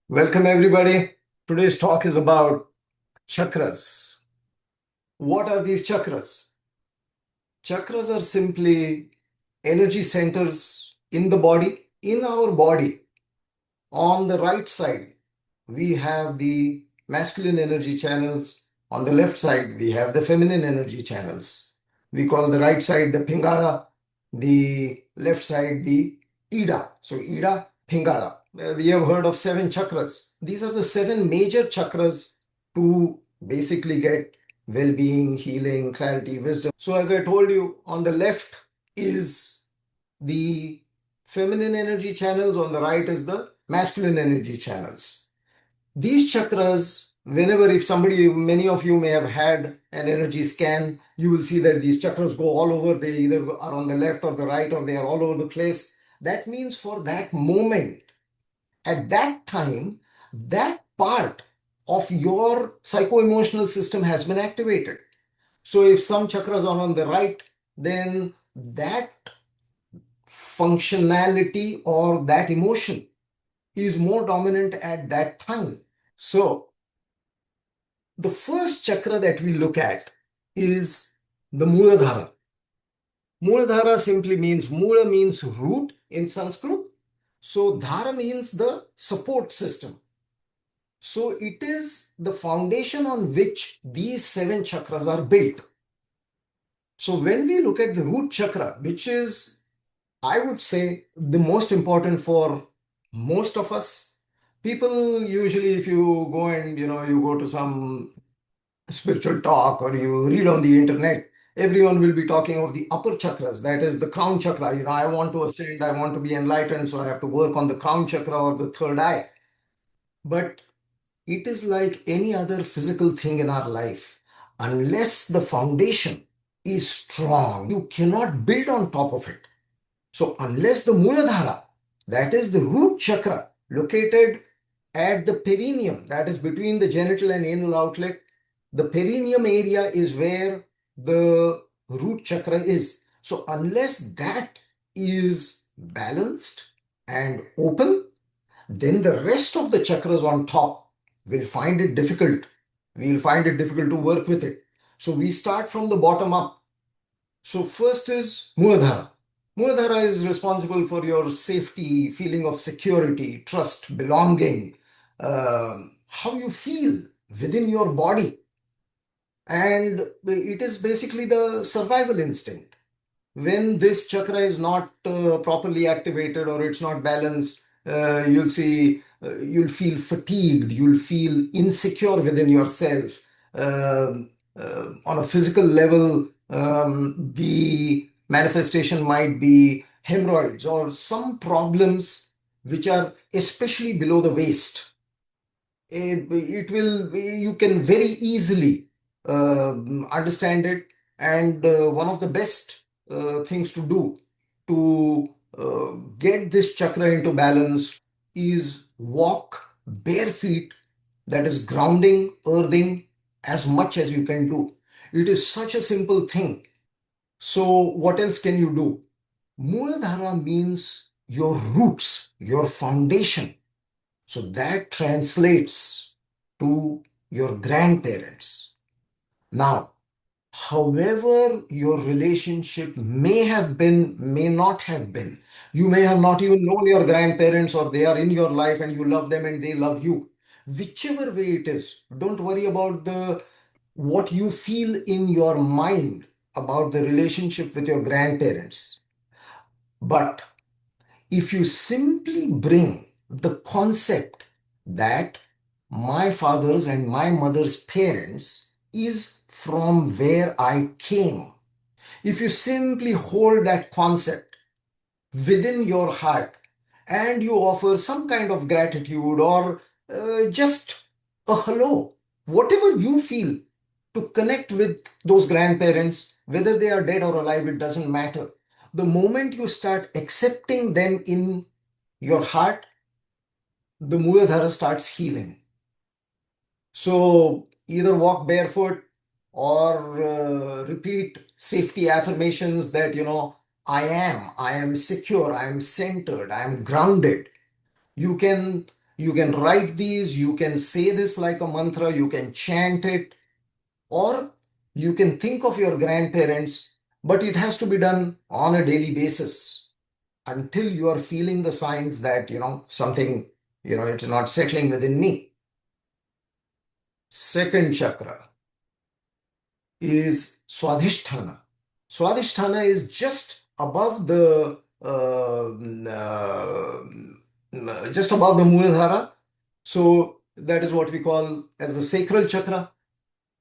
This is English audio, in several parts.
Welcome, everybody. Today's talk is about chakras. What are these chakras? Chakras are simply energy centers in the body. In our body, on the right side, we have the masculine energy channels. On the left side, we have the feminine energy channels. We call the right side the Pingala, the left side the Ida. So, Ida, Pingala. We have heard of 7 chakras. These are the 7 major chakras to basically get well being, healing, clarity, wisdom. So, as I told you, on the left is the feminine energy channels, on the right is the masculine energy channels. These chakras, whenever, if somebody, many of you may have had an energy scan, you will see that these chakras go all over. They either are on the left or the right, or they are all over the place. That means for that moment, at that time, that part of your psycho-emotional system has been activated. So if some chakras are on the right, then that functionality or that emotion is more dominant at that time. So the first chakra that we look at is the Muladhara. Muladhara simply means, Mula means root in Sanskrit. So Dhara means the support system. So it is the foundation on which these 7 chakras are built. So when we look at the root chakra, which is, I would say, the most important for most of us, people usually, if you go and you go to some spiritual talk or you read on the internet, everyone will be talking of the upper chakras, that is the crown chakra. I want to ascend, I want to be enlightened, so I have to work on the crown chakra or the third eye. But it is like any other physical thing in our life. Unless the foundation is strong, you cannot build on top of it. So unless the Muladhara, that is the root chakra located at the perineum, that is between the genital and anal outlet, the perineum area is where the root chakra is. So unless that is balanced and open, then the rest of the chakras on top will find it difficult. We'll find it difficult to work with it. So we start from the bottom up. So first is Muladhara. Muladhara is responsible for your safety, feeling of security, trust, belonging, how you feel within your body. And it is basically the survival instinct. When this chakra is not properly activated or it's not balanced, you'll see, you'll feel fatigued, you'll feel insecure within yourself. On a physical level, the manifestation might be hemorrhoids or some problems which are especially below the waist. It will, you can very easily understand it. And one of the best things to do to get this chakra into balance is walk bare feet, that is grounding, earthing as much as you can do. It is such a simple thing. So what else can you do? Muladhara means your roots, your foundation. So that translates to your grandparents. Now, however your relationship may have been, may not have been, you may have not even known your grandparents, or they are in your life and you love them and they love you. Whichever way it is, don't worry about the what you feel in your mind about the relationship with your grandparents. But if you simply bring the concept that my father's and my mother's parents is from where I came, if you simply hold that concept within your heart and you offer some kind of gratitude or just a hello, whatever you feel to connect with those grandparents, whether they are dead or alive, it doesn't matter. The moment you start accepting them in your heart, the Muladhara starts healing. So either walk barefoot or repeat safety affirmations that, I am secure, I am centered, I am grounded. You can You can write these, you can say this like a mantra, you can chant it, or you can think of your grandparents, but it has to be done on a daily basis until you are feeling the signs that, something, it's not settling within me. Second chakra is Swadhisthana. Swadhisthana is just above just above the Muladhara. So that is what we call as the sacral chakra.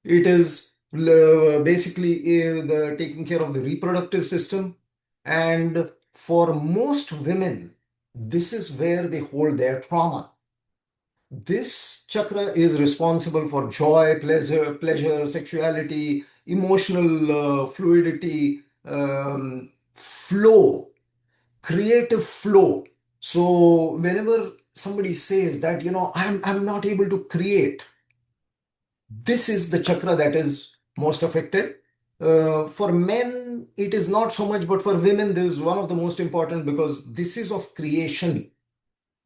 It is basically the taking care of the reproductive system. And for most women, this is where they hold their trauma. This chakra is responsible for joy, pleasure, sexuality, emotional fluidity, flow, creative flow. So whenever somebody says that, I'm not able to create, this is the chakra that is most affected. For men, it is not so much, but for women, this is one of the most important because this is of creation.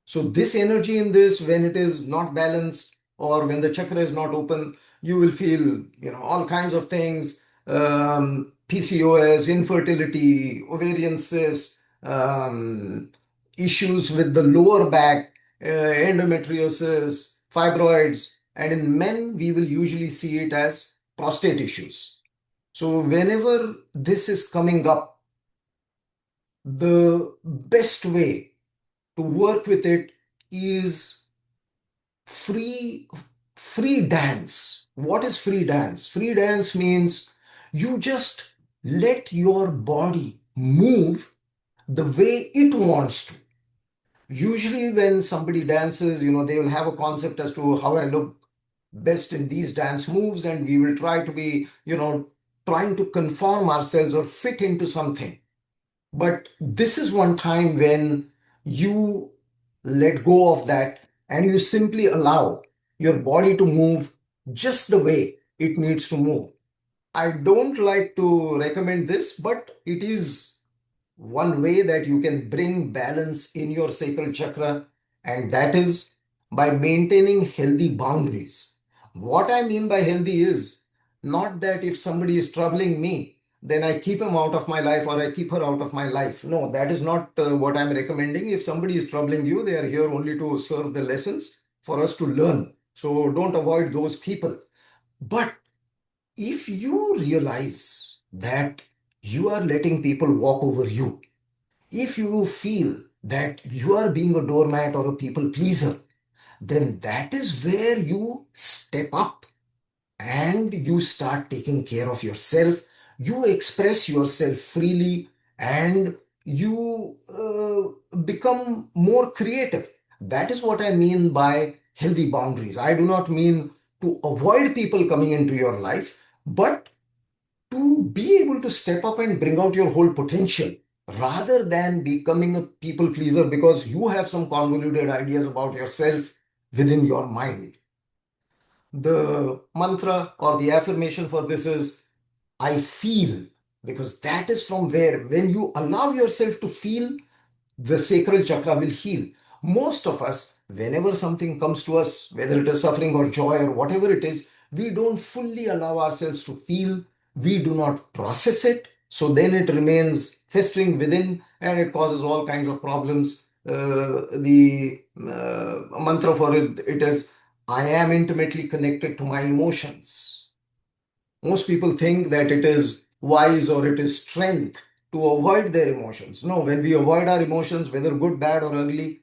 So this energy in this, when it is not balanced or when the chakra is not open, you will feel, all kinds of things, PCOS, infertility, ovarian cysts, issues with the lower back, endometriosis, fibroids, and in men, we will usually see it as prostate issues. So whenever this is coming up, the best way to work with it is free free dance. What is free dance? Free dance means you just let your body move the way it wants to. Usually when somebody dances, they will have a concept as to how I look best in these dance moves, and we will try to be, trying to conform ourselves or fit into something. But this is one time when you let go of that and you simply allow your body to move just the way it needs to move. I don't like to recommend this, but it is one way that you can bring balance in your sacral chakra, and that is by maintaining healthy boundaries. What I mean by healthy is not that if somebody is troubling me, then I keep him out of my life or I keep her out of my life. No, that is not what I'm recommending. If somebody is troubling you, they are here only to serve the lessons for us to learn. So don't avoid those people. But if you realize that you are letting people walk over you, if you feel that you are being a doormat or a people pleaser, then that is where you step up and you start taking care of yourself. You express yourself freely and you become more creative. That is what I mean by healthy boundaries. I do not mean to avoid people coming into your life, but to be able to step up and bring out your whole potential rather than becoming a people pleaser because you have some convoluted ideas about yourself within your mind. The mantra or the affirmation for this is I feel, because that is from where, when you allow yourself to feel, the sacral chakra will heal. Most of us, whenever something comes to us, whether it is suffering or joy or whatever it is, we don't fully allow ourselves to feel. We do not process it. So then it remains festering within and it causes all kinds of problems. The mantra for it is I am intimately connected to my emotions. Most people think that it is wise or it is strength to avoid their emotions. No, when we avoid our emotions, whether good, bad, or ugly,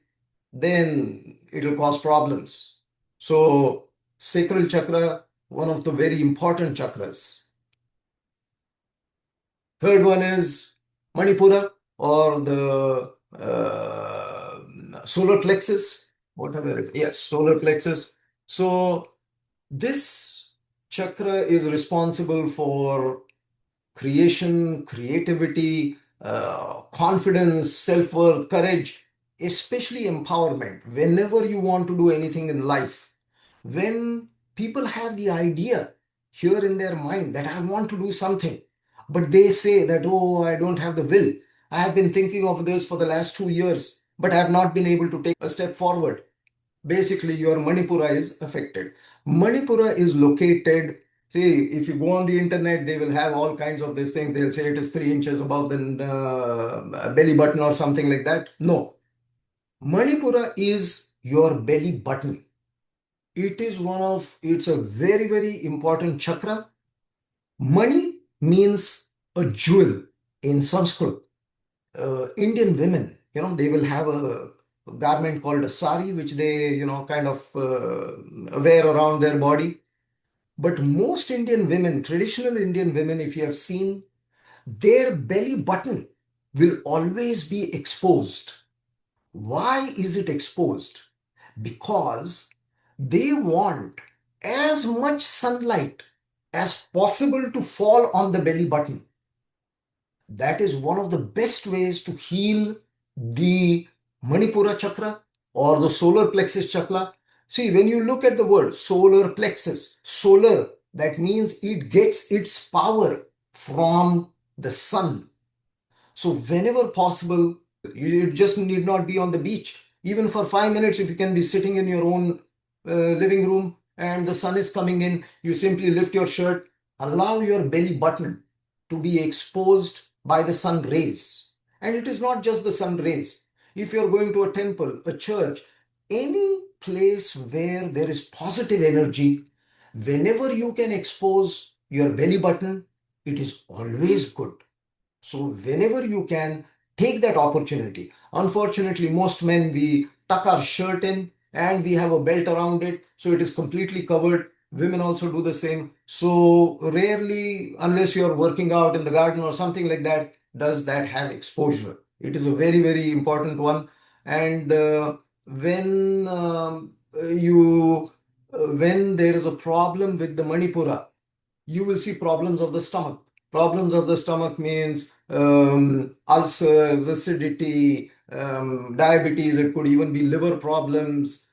then it will cause problems. So, sacral chakra, one of the very important chakras. Third one is Manipura or the solar plexus, whatever. Yes, solar plexus. So, this chakra is responsible for creation, creativity, confidence, self worth, courage, especially empowerment. Whenever you want to do anything in life, when people have the idea here in their mind that I want to do something, but they say that, oh, I don't have the will. I have been thinking of this for the last 2 years, but I have not been able to take a step forward. basically your Manipura is affected. Manipura is located, see, if you go on the internet, they will have all kinds of these things. They'll say it is 3 inches above the belly button or something like that. No, Manipura is your belly button. It's a very, very important chakra. Mani means a jewel in Sanskrit. Indian women, they will have a garment called a sari, which they, kind of wear around their body. But most Indian women, traditional Indian women, if you have seen, their belly button will always be exposed. Why is it exposed? Because they want as much sunlight as possible to fall on the belly button. That is one of the best ways to heal the Manipura chakra or the solar plexus chakra. See, when you look at the word solar plexus, solar, that means it gets its power from the sun. So whenever possible, you just need not be on the beach. Even for 5 minutes, if you can be sitting in your own living room and the sun is coming in, you simply lift your shirt, allow your belly button to be exposed by the sun rays. And it is not just the sun rays. If you're going to a temple, a church, any place where there is positive energy, whenever you can expose your belly button, it is always good. So whenever you can, take that opportunity. Unfortunately, most men, we tuck our shirt in and we have a belt around it, so it is completely covered. Women also do the same. So rarely, unless you are working out in the garden or something like that, does that have exposure. It is a very, very important one. And when there is a problem with the Manipura, you will see problems of the stomach. Problems of the stomach means ulcers, acidity, diabetes. It could even be liver problems,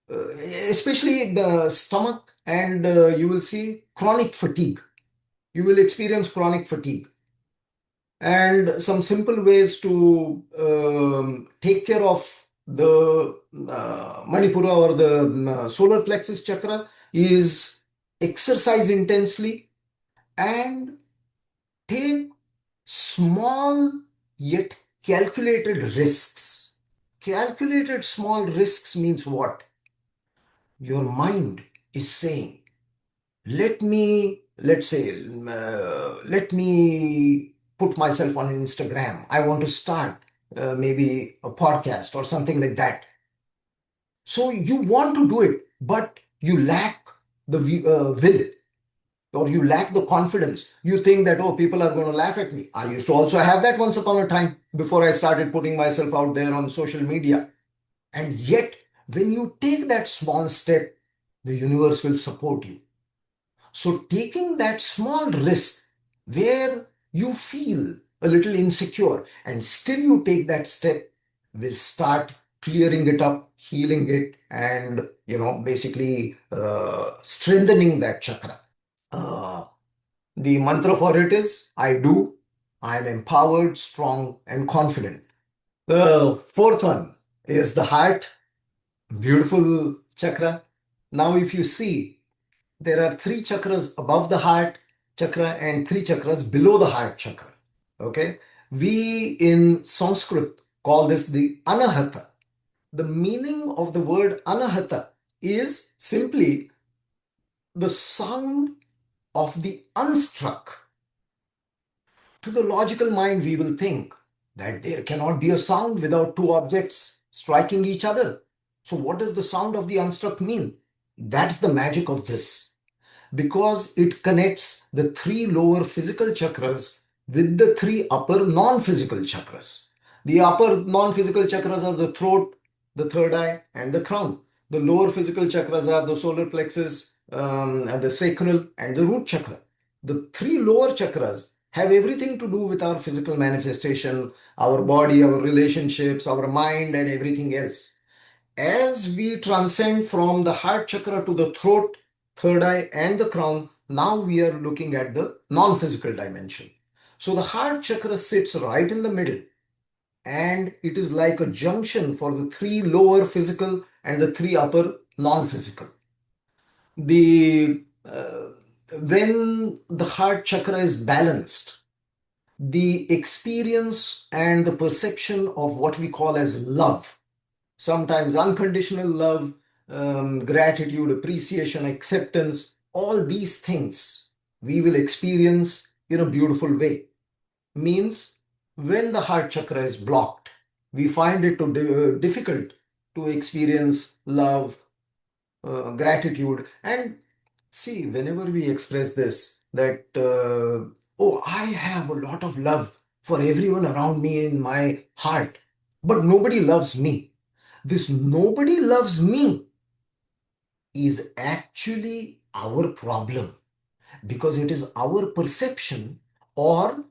especially the stomach, and you will see chronic fatigue. You will experience chronic fatigue. And some simple ways to take care of the Manipura or the solar plexus chakra is exercise intensely and take small yet calculated risks. Calculated small risks means what? Your mind is saying, let me put myself on Instagram. I want to start maybe a podcast or something like that. So you want to do it, but you lack the will, or you lack the confidence. You think that, oh, people are going to laugh at me. I used to also have that once upon a time before I started putting myself out there on social media. And yet, when you take that small step, the universe will support you. So, taking that small risk where you feel a little insecure and still you take that step will start clearing it up, healing it, and basically strengthening that chakra. Uh, the mantra for it is I do, I am empowered, strong, and confident. The fourth one is the heart, beautiful chakra. Now, if you see, there are three chakras above the heart chakra and three chakras below the heart chakra. Okay, we in Sanskrit call this the Anahata. The meaning of the word Anahata is simply the sound of the unstruck. To the logical mind, we will think that there cannot be a sound without two objects striking each other. So, what does the sound of the unstruck mean? That's the magic of this, because it connects the three lower physical chakras with the three upper non-physical chakras. The upper non-physical chakras are the throat, the third eye, and the crown. The lower physical chakras are the solar plexus, and the sacral, and the root chakra. The three lower chakras have everything to do with our physical manifestation, our body, our relationships, our mind, and everything else. As we transcend from the heart chakra to the throat, third eye, and the crown, now we are looking at the non physical dimension. So the heart chakra sits right in the middle. and it is like a junction for the three lower physical and the three upper non-physical. The When the heart chakra is balanced, the experience and the perception of what we call as love, sometimes unconditional love, gratitude, appreciation, acceptance, all these things we will experience in a beautiful way. Means when the heart chakra is blocked, we find it difficult to experience love, gratitude. And see, whenever we express this, that, oh, I have a lot of love for everyone around me in my heart, but nobody loves me. This nobody loves me is actually our problem, because it is our perception, or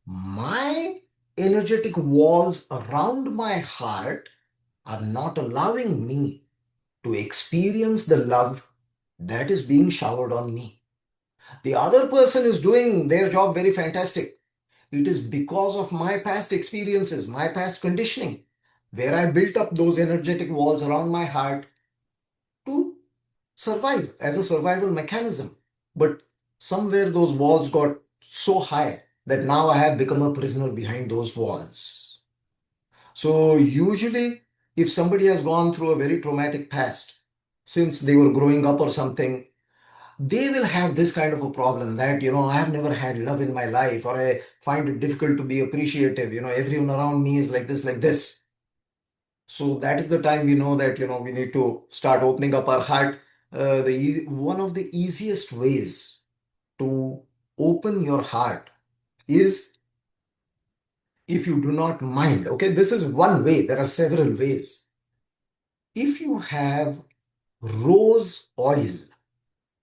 my energetic walls around my heart are not allowing me to experience the love that is being showered on me. The other person is doing their job very fantastic. It is because of my past experiences, my past conditioning, where I built up those energetic walls around my heart to survive as a survival mechanism. But somewhere those walls got so high that now I have become a prisoner behind those walls. So, usually, if somebody has gone through a very traumatic past, since they were growing up or something, they will have this kind of a problem that, I have never had love in my life, or I find it difficult to be appreciative. Everyone around me is like this, like this. So that is the time we know that, we need to start opening up our heart. One of the easiest ways to open your heart is, if you do not mind. Okay, this is one way. There are several ways. If you have rose oil,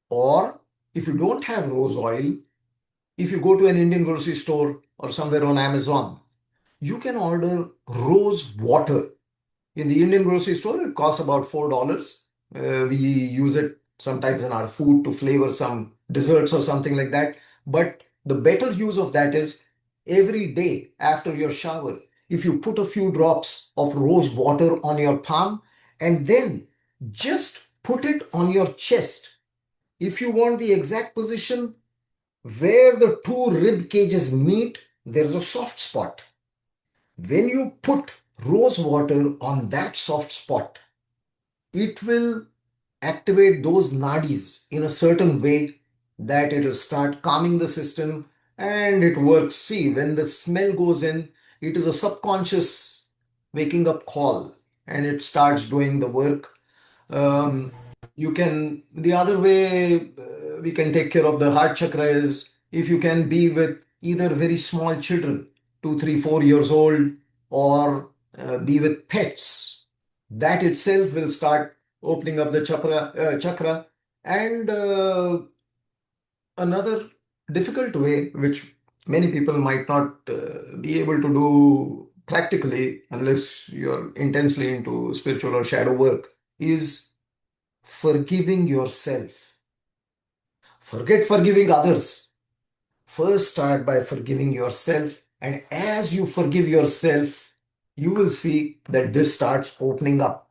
or if you don't have rose oil, if you go to an Indian grocery store or somewhere on Amazon, you can order rose water. In the Indian grocery store, it costs about $4. We use it sometimes in our food to flavor some desserts or something like that. But the better use of that is, every day after your shower, if you put a few drops of rose water on your palm and then just put it on your chest. If you want the exact position where the two rib cages meet, there's a soft spot. When you put rose water on that soft spot, it will activate those nadis in a certain way that it will start calming the system, and it works. See, when the smell goes in, it is a subconscious waking up call, and it starts doing the work. um, the other way we can take care of the heart chakra is, if you can be with either very small children, 2, 3, 4 years old, or be with pets. That itself will start opening up the chakra. And another difficult way, which many people might not be able to do practically unless you're intensely into spiritual or shadow work, is forgiving yourself. Forget forgiving others. First, start by forgiving yourself. And as you forgive yourself, you will see that this starts opening up.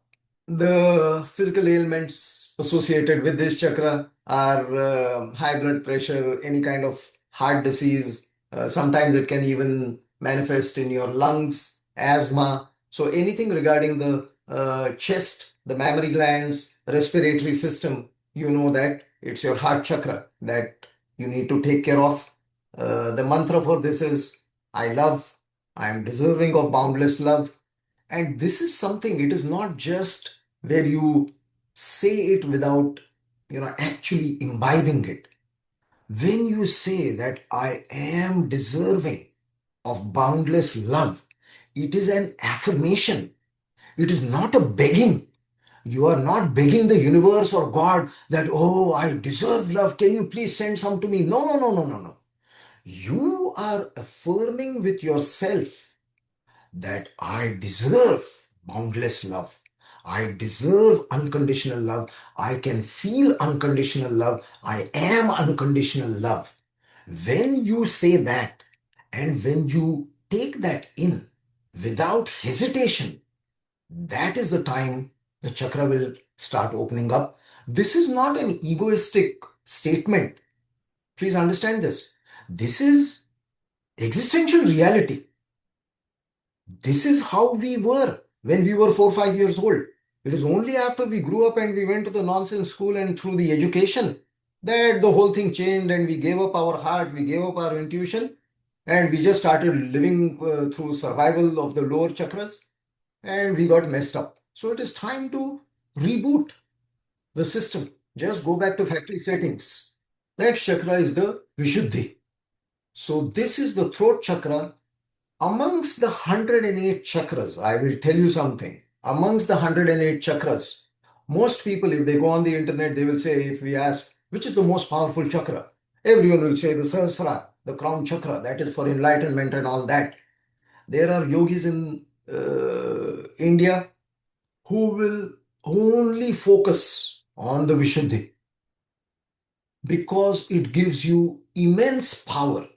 The physical ailments associated with this chakra are high blood pressure, any kind of heart disease. Sometimes it can even manifest in your lungs, asthma. So, anything regarding the chest, the mammary glands, respiratory system, you know that it's your heart chakra that you need to take care of. The mantra for this is, I love, I am deserving of boundless love. And this is something, it is not just where you say it without, actually imbibing it. When you say that I am deserving of boundless love, it is an affirmation. It is not a begging. You are not begging the universe or God that, oh, I deserve love. Can you please send some to me? No, no, no, no, no, no. You are affirming with yourself that I deserve boundless love. I deserve unconditional love. I can feel unconditional love. I am unconditional love. When you say that, and when you take that in, without hesitation, that is the time the chakra will start opening up. This is not an egoistic statement. Please understand this. This is existential reality. This is how we were when we were 4 or 5 years old. It is only after we grew up and we went to the nonsense school and through the education that the whole thing changed and we gave up our heart, we gave up our intuition, and we just started living through survival of the lower chakras and we got messed up. So it is time to reboot the system. Just go back to factory settings. Next chakra is the Vishuddhi. So this is the throat chakra. Amongst the 108 chakras, I will tell you something. Amongst the 108 chakras, most people, if they go on the internet, they will say, if we ask, which is the most powerful chakra? Everyone will say the Sahasrara, the crown chakra, that is for enlightenment and all that. There are yogis in India who will only focus on the Vishuddhi because it gives you immense power.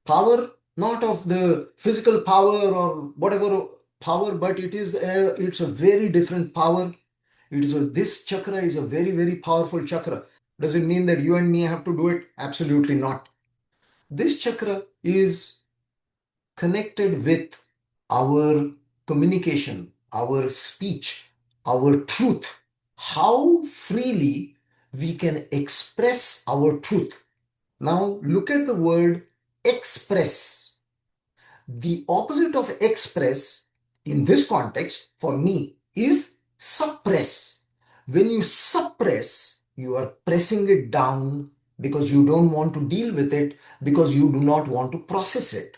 Power, not of the physical power or whatever power, but it's a very different power. This chakra is a very, very powerful chakra. Does it mean that you and me have to do it? Absolutely not. This chakra is connected with our communication, our speech, our truth, how freely we can express our truth. Now, look at the word express. The opposite of express in this context for me is suppress. When you suppress, you are pressing it down because you don't want to deal with it, because you do not want to process it.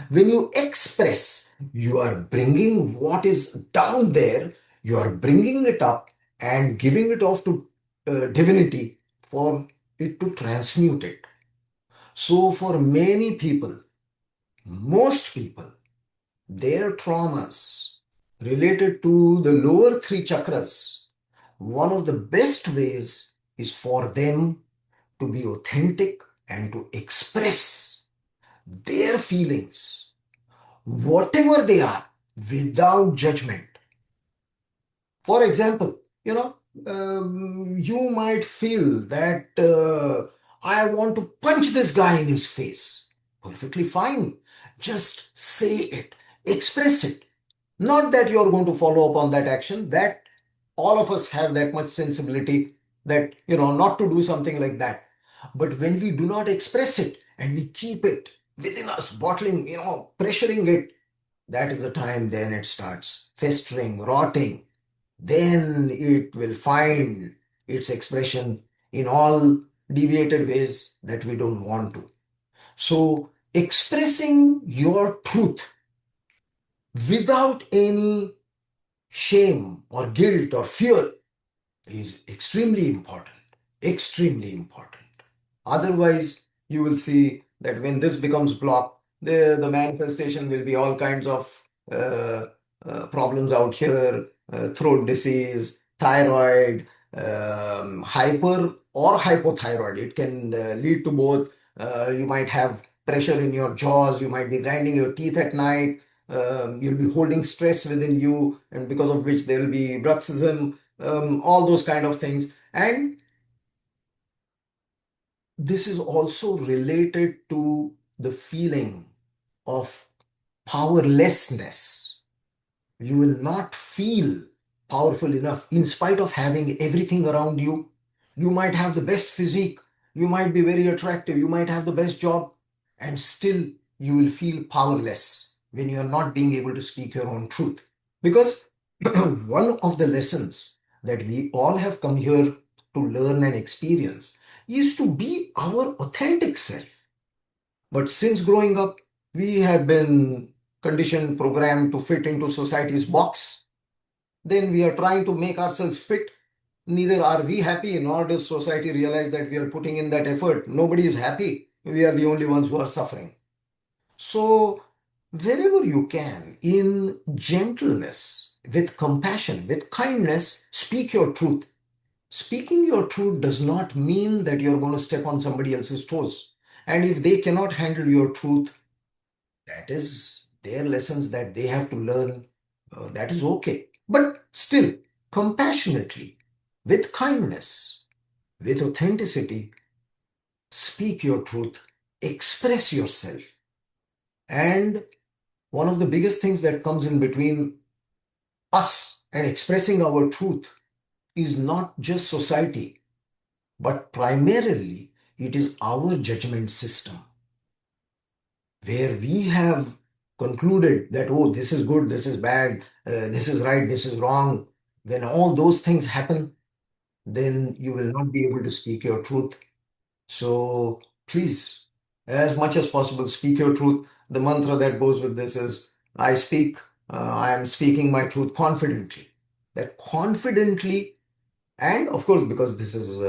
When you express, you are bringing what is down there, you are bringing it up and giving it off to divinity for it to transmute it. So, for many people, most people, their traumas related to the lower three chakras, one of the best ways is for them to be authentic and to express their feelings, whatever they are, without judgment. For example, you might feel that I want to punch this guy in his face. Perfectly fine. Just say it, express it. Not that you're going to follow up on that action, that all of us have that much sensibility that, not to do something like that. But when we do not express it and we keep it within us, bottling, pressuring it, that is the time then it starts festering, rotting. Then it will find its expression in all deviated ways that we don't want to. So, expressing your truth without any shame or guilt or fear is extremely important. Extremely important. Otherwise, you will see that when this becomes blocked, the manifestation will be all kinds of problems out here, throat disease, thyroid, hyper or hypothyroid. It can lead to both. You might have pressure in your jaws, you might be grinding your teeth at night, you'll be holding stress within you, and because of which there will be bruxism, all those kind of things. And this is also related to the feeling of powerlessness. You will not feel powerful enough in spite of having everything around you. You might have the best physique, you might be very attractive, you might have the best job, and still you will feel powerless when you are not being able to speak your own truth. Because one of the lessons that we all have come here to learn and experience is to be our authentic self. But since growing up, we have been conditioned, programmed to fit into society's box. Then we are trying to make ourselves fit. Neither are we happy, nor does society realize that we are putting in that effort. Nobody is happy. We are the only ones who are suffering. So, wherever you can, in gentleness, with compassion, with kindness, speak your truth. Speaking your truth does not mean that you're going to step on somebody else's toes. And if they cannot handle your truth, that is their lessons that they have to learn. That is okay. But still, compassionately, with kindness, with authenticity, speak your truth, express yourself. And one of the biggest things that comes in between us and expressing our truth is not just society, but primarily it is our judgment system, where we have concluded that, oh, this is good, this is bad, this is right, this is wrong. When all those things happen, then you will not be able to speak your truth. So please, as much as possible, speak your truth. The mantra that goes with this is I am speaking my truth confidently. That confidently, and of course, because this is,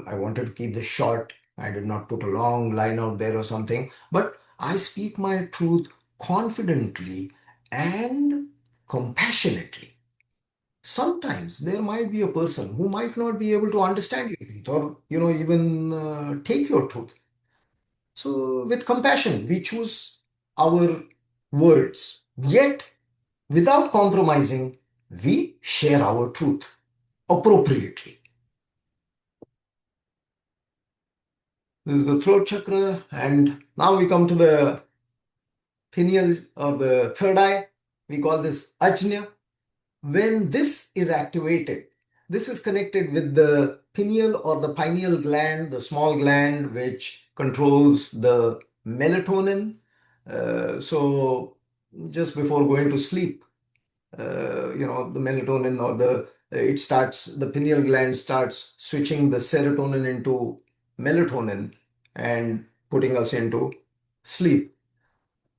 I wanted to keep this short, I did not put a long line out there or something, but I speak my truth confidently and compassionately. Sometimes there might be a person who might not be able to understand your truth or, even take your truth. So, with compassion, we choose our words. Yet, without compromising, we share our truth appropriately. This is the throat chakra, and now we come to the pineal or the third eye. We call this Ajna. When this is activated, this is connected with the pineal or the pineal gland, the small gland which controls the melatonin. So, just before going to sleep, the melatonin or the pineal gland starts switching the serotonin into melatonin and putting us into sleep.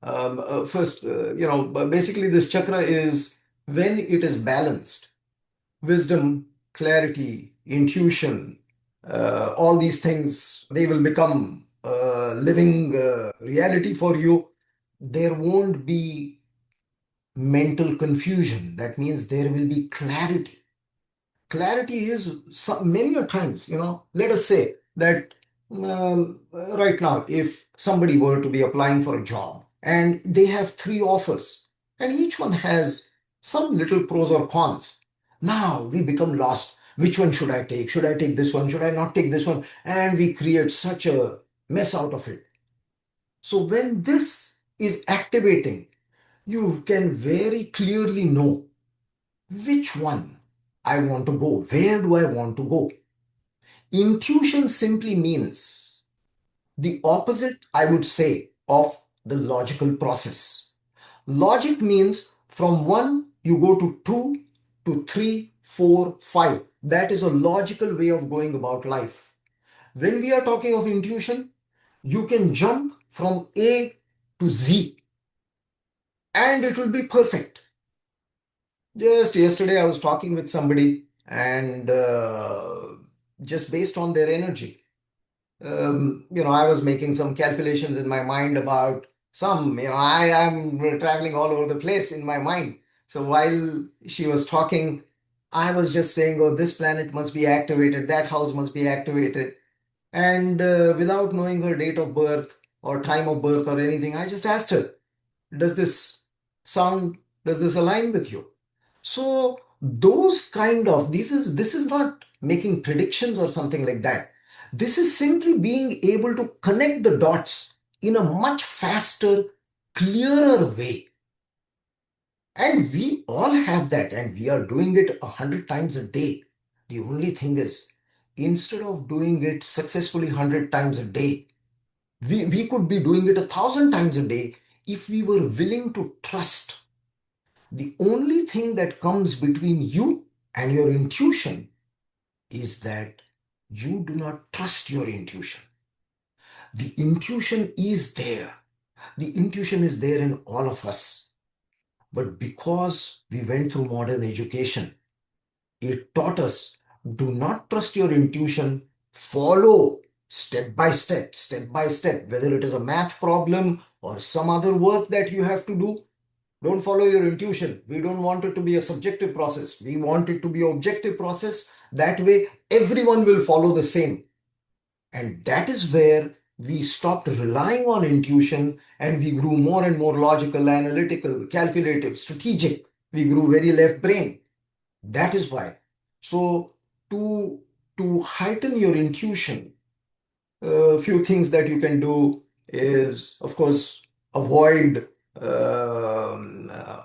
First, basically, this chakra is when it is balanced, wisdom, clarity, intuition, all these things, they will become living reality for you. There won't be mental confusion. That means there will be clarity. Clarity is many a times, let us say that right now, if somebody were to be applying for a job and they have three offers and each one has some little pros or cons, now we become lost. Which one should I take? Should I take this one? Should I not take this one? And we create such a mess out of it. So when this is activating, you can very clearly know which one I want to go. Where do I want to go? Intuition simply means the opposite, I would say, of the logical process. Logic means from one, you go to two, to three, four, five. That is a logical way of going about life. When we are talking of intuition, you can jump from A to Z and it will be perfect. Just yesterday, I was talking with somebody, and just based on their energy, I was making some calculations in my mind about I am traveling all over the place in my mind. So while she was talking, I was just saying, oh, this planet must be activated, that house must be activated. And without knowing her date of birth or time of birth or anything, I just asked her, does this sound, does this align with you? So those kind of this is not making predictions or something like that. This is simply being able to connect the dots in a much faster, clearer way. And we all have that, and we are doing it 100 times a day. The only thing is, instead of doing it successfully 100 times a day, we could be doing it 1,000 times a day if we were willing to trust. The only thing that comes between you and your intuition is that you do not trust your intuition. The intuition is there. The intuition is there in all of us. But because we went through modern education, it taught us, do not trust your intuition, follow step by step, whether it is a math problem or some other work that you have to do. Don't follow your intuition. We don't want it to be a subjective process. We want it to be an objective process. That way, everyone will follow the same. And that is where we stopped relying on intuition and we grew more and more logical, analytical, calculative, strategic. We grew very left brain. That is why. So to heighten your intuition, a few things that you can do is, of course, avoid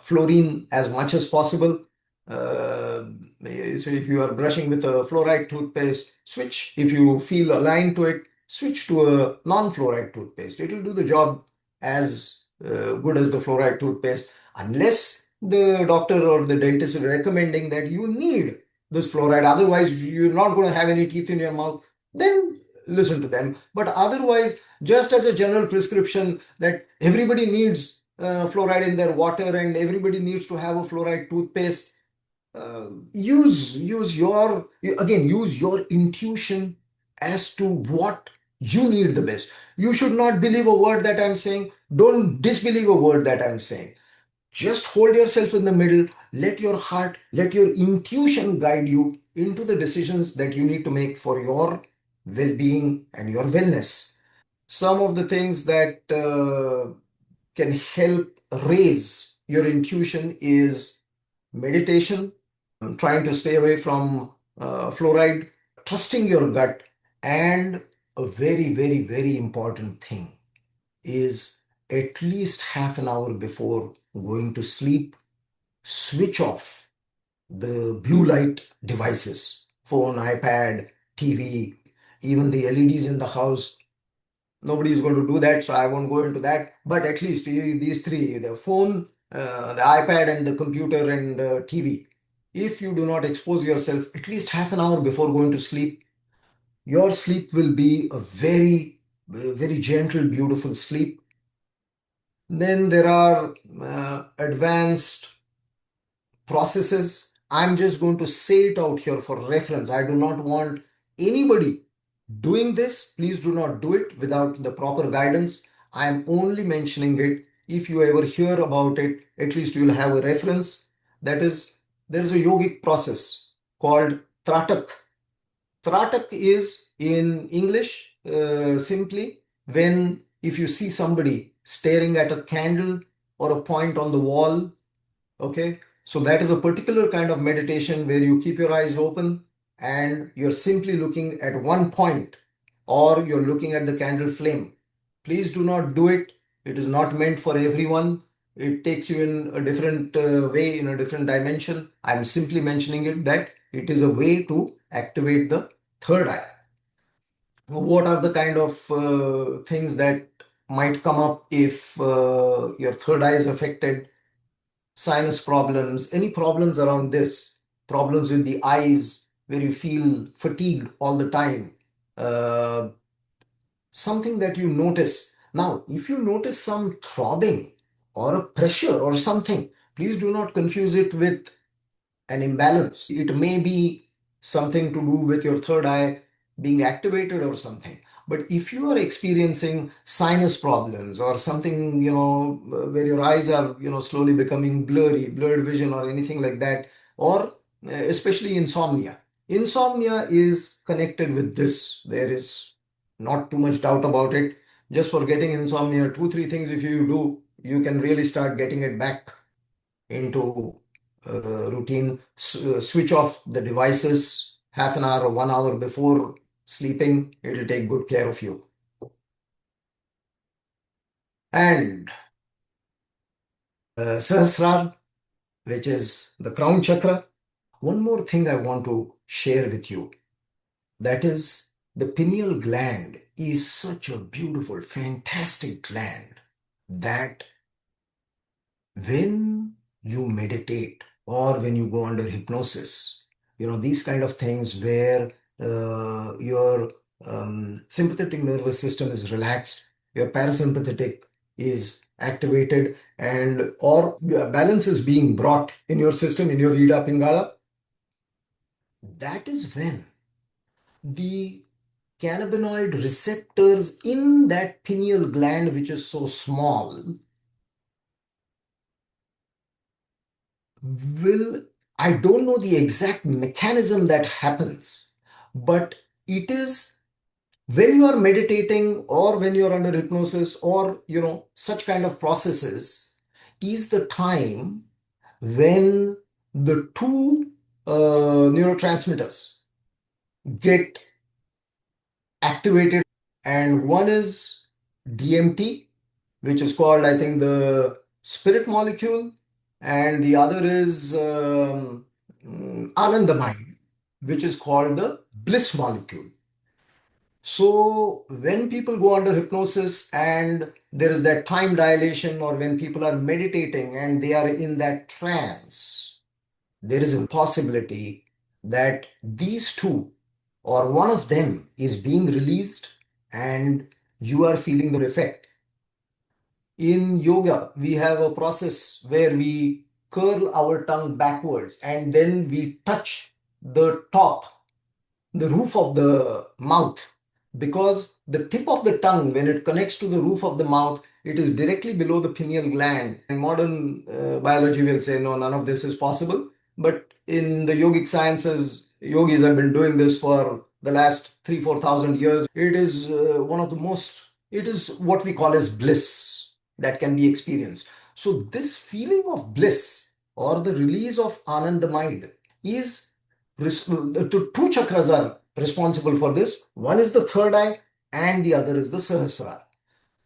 fluorine as much as possible. Uh, so if you are brushing with a fluoride toothpaste, switch. If you feel aligned to it, switch to a non-fluoride toothpaste. It will do the job as good as the fluoride toothpaste, unless the doctor or the dentist is recommending that you need this fluoride. Otherwise, you're not going to have any teeth in your mouth. Then listen to them. But otherwise, just as a general prescription that everybody needs fluoride in their water and everybody needs to have a fluoride toothpaste, use your again use your intuition as to what you need the best. You should not believe a word that I'm saying. Don't disbelieve a word that I'm saying. Just hold yourself in the middle. Let your heart, let your intuition guide you into the decisions that you need to make for your well being and your wellness. Some of the things that can help raise your intuition is meditation, trying to stay away from fluoride, trusting your gut, and a very, very, very important thing is at least half an hour before going to sleep, switch off the blue light devices, phone, iPad, TV, even the LEDs in the house. Nobody is going to do that, so I won't go into that. But at least these three, the phone, the iPad, and the computer and TV. If you do not expose yourself at least half an hour before going to sleep, your sleep will be a very, very gentle, beautiful sleep. Then there are advanced processes. I'm just going to say it out here for reference. I do not want anybody doing this. Please do not do it without the proper guidance. I am only mentioning it. If you ever hear about it, at least you will have a reference. That is, there is a yogic process called Tratak. Tratak is in English simply when if you see somebody staring at a candle or a point on the wall. Okay, so that is a particular kind of meditation where you keep your eyes open and you're simply looking at one point or you're looking at the candle flame. Please do not do it. It is not meant for everyone. It takes you in a different way, in a different dimension. I'm simply mentioning it that it is a way to activate the third eye. What are the kind of things that might come up if your third eye is affected? Sinus problems, any problems around this, problems with the eyes where you feel fatigued all the time, uh, something that you notice. Now, if you notice some throbbing or a pressure or something, please do not confuse it with an imbalance. It may be something to do with your third eye being activated or something. But if you are experiencing sinus problems or something, where your eyes are, slowly becoming blurry, blurred vision or anything like that, or especially insomnia. Insomnia is connected with this. There is not too much doubt about it. Just for getting insomnia, two, three things if you do, you can really start getting it back into routine. Switch off the devices half an hour or 1 hour before sleeping. It'll take good care of you. And Sahasrara, which is the crown chakra. One more thing I want to share with you. That is, the pineal gland is such a beautiful, fantastic gland that when you meditate or when you go under hypnosis, these kind of things where your sympathetic nervous system is relaxed, your parasympathetic is activated, and or balance is being brought in your system, in your Ida Pingala, that is when the cannabinoid receptors in that pineal gland, which is so small, will, I don't know the exact mechanism that happens, but it is When you are meditating or when you are under hypnosis or such kind of processes is the time when the two neurotransmitters get activated, and one is DMT, which is called, I think, the spirit molecule, and the other is Anandamide, which is called the bliss molecule. So when people go under hypnosis and there is that time dilation, or when people are meditating and they are in that trance, there is a possibility that these two or one of them is being released and you are feeling the effect. In yoga, we have a process where we curl our tongue backwards and then we touch the top, the roof of the mouth, because the tip of the tongue, when it connects to the roof of the mouth, it is directly below the pineal gland. And modern biology will say no, none of this is possible, but in the yogic sciences, yogis have been doing this for the last 3 4 thousand years. It is one of the most, it is what we call as bliss that can be experienced. So this feeling of bliss or the release of Anandamide is two chakras are responsible for this. One is the third eye and the other is the Sahasrara.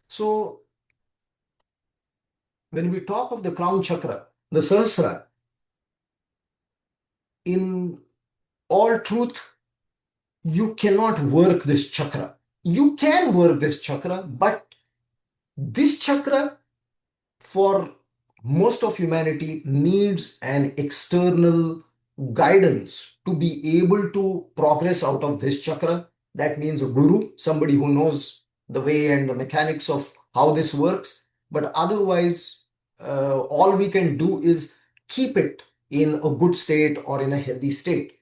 So when we talk of the crown chakra, the Sahasrara, in all truth, you cannot work this chakra. You can work this chakra, but this chakra for most of humanity needs an external guidance to be able to progress out of this chakra. That means a guru, somebody who knows the way and the mechanics of how this works. But otherwise, all we can do is keep it in a good state or in a healthy state.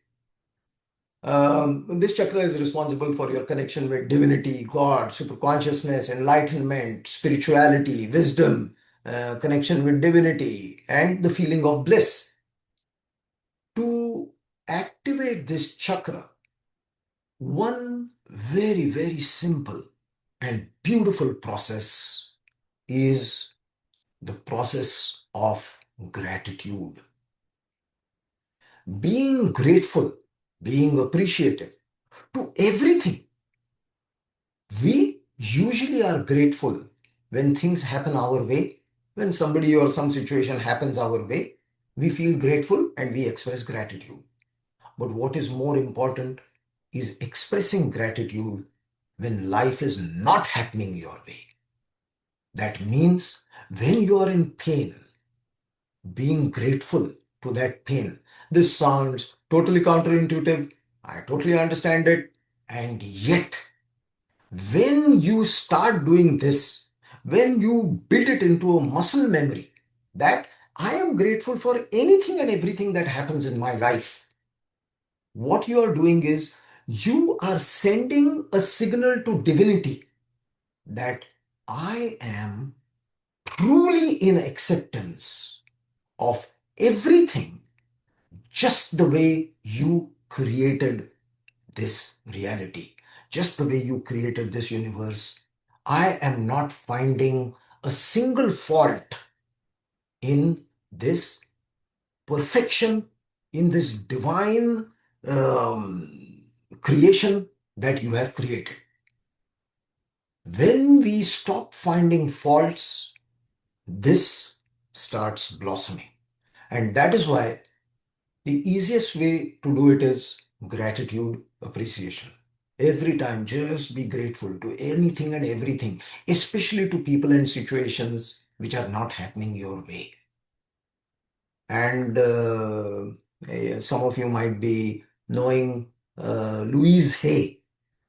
This chakra is responsible for your connection with divinity, God, superconsciousness, enlightenment, spirituality, wisdom, connection with divinity, and the feeling of bliss. To activate this chakra, one very, very simple and beautiful process is the process of gratitude. Being grateful, being appreciative to everything. We usually are grateful when things happen our way, when somebody or some situation happens our way. We feel grateful and we express gratitude. But what is more important is expressing gratitude when life is not happening your way. That means when you are in pain, being grateful to that pain. This sounds totally counterintuitive. I totally understand it. And yet, when you start doing this, when you build it into a muscle memory, that I am grateful for anything and everything that happens in my life, what you are doing is you are sending a signal to divinity that I am truly in acceptance of everything just the way you created this reality, just the way you created this universe. I am not finding a single fault in this perfection, in this divine creation that you have created. When we stop finding faults, this starts blossoming. And that is why the easiest way to do it is gratitude, appreciation. Every time, just be grateful to anything and everything, especially to people and situations which are not happening your way. And some of you might be knowing Louise Hay.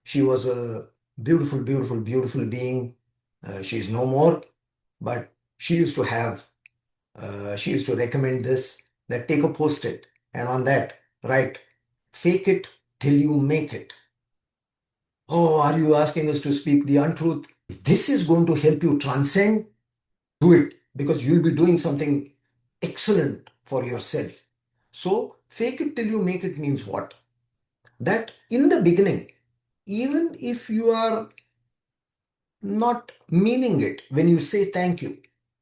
She was a beautiful, beautiful, beautiful being. She's no more, but she used to have, she used to recommend this, that take a post-it and on that write, fake it till you make it. Oh, are you asking us to speak the untruth? If this is going to help you transcend, do it, because you'll be doing something excellent for yourself. So, fake it till you make it means what? That in the beginning, even if you are not meaning it when you say thank you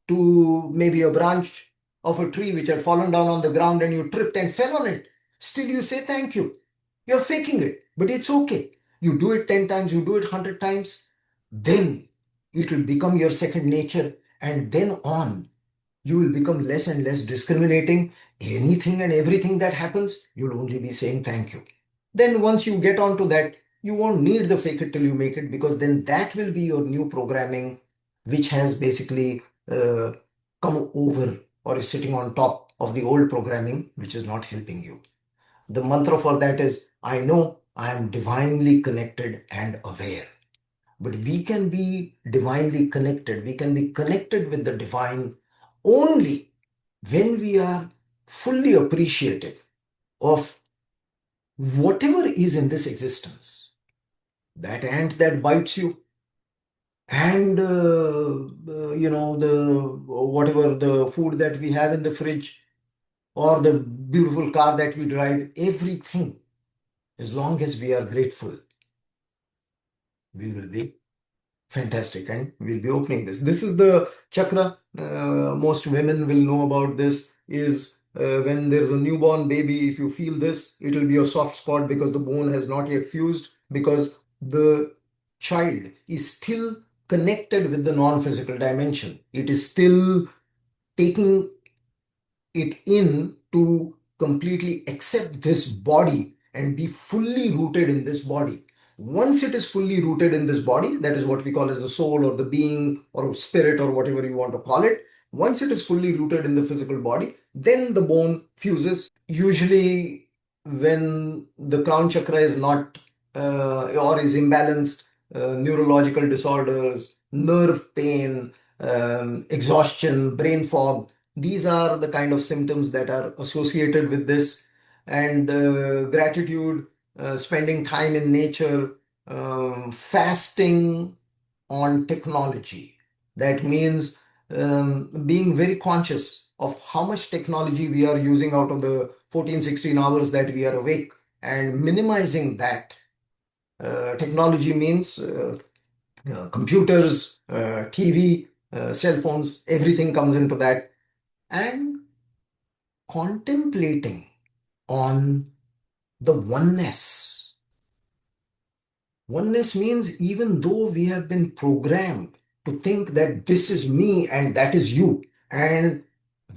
to maybe a branch of a tree which had fallen down on the ground and you tripped and fell on it, still you say thank you. You're faking it, but it's okay. You do it 10 times, you do it 100 times, then it will become your second nature, and then on you will become less and less discriminating. Anything and everything that happens, you'll only be saying thank you. Then once you get onto that, you won't need the fake it till you make it, because then that will be your new programming, which has basically come over or is sitting on top of the old programming, which is not helping you. The mantra for that is, I know I am divinely connected and aware. But we can be divinely connected. We can be connected with the divine only when we are fully appreciative of whatever is in this existence. That ant that bites you, and the whatever the food that we have in the fridge, or the beautiful car that we drive, everything, as long as we are grateful, we will be fantastic, and we'll be opening this. This is the chakra. Most women will know about this. Is when there's a newborn baby, if you feel this, it will be a soft spot because the bone has not yet fused, because the child is still connected with the non-physical dimension. It is still taking it in to completely accept this body and be fully rooted in this body. Once it is fully rooted in this body, that is what we call as the soul or the being or spirit or whatever you want to call it. Once it is fully rooted in the physical body, then the bone fuses. Usually, when the crown chakra is not or is imbalanced, neurological disorders, nerve pain, exhaustion, brain fog, these are the kind of symptoms that are associated with this. And gratitude, spending time in nature, fasting on technology. That means being very conscious of how much technology we are using out of the 14, 16 hours that we are awake, and minimizing that. Technology means computers, TV, cell phones, everything comes into that. And contemplating on the oneness. Oneness means even though we have been programmed to think that this is me and that is you, and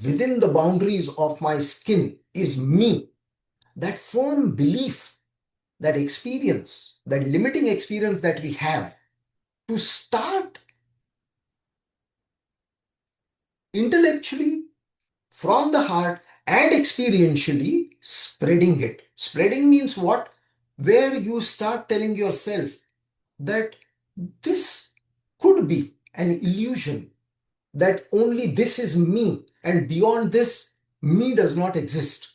within the boundaries of my skin is me, that firm belief, that experience, that limiting experience that we have, to start intellectually from the heart and experientially spreading it. Spreading means what? Where you start telling yourself that this could be an illusion, that only this is me, and beyond this, me does not exist.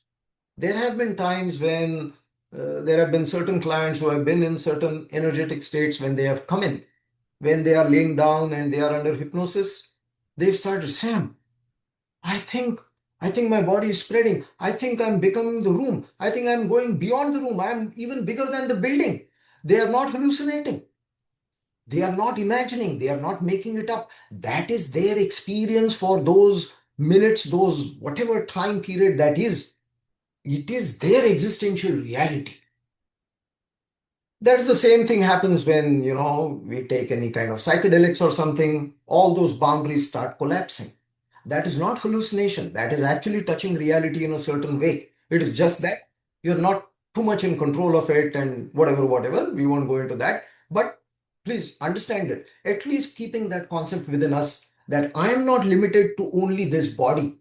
There have been times when there have been certain clients who have been in certain energetic states when they have come in, when they are laying down and they are under hypnosis. They've started, Sam, I think I think my body is spreading. I think I'm becoming the room. I think I'm going beyond the room. I'm even bigger than the building. They are not hallucinating. They are not imagining. They are not making it up. That is their experience for those minutes, those whatever time period that is. It is their existential reality. That's the same thing happens when, we take any kind of psychedelics or something, all those boundaries start collapsing. That is not hallucination. That is actually touching reality in a certain way. It is just that you're not too much in control of it and whatever, whatever. We won't go into that. But please understand it. At least keeping that concept within us that I am not limited to only this body.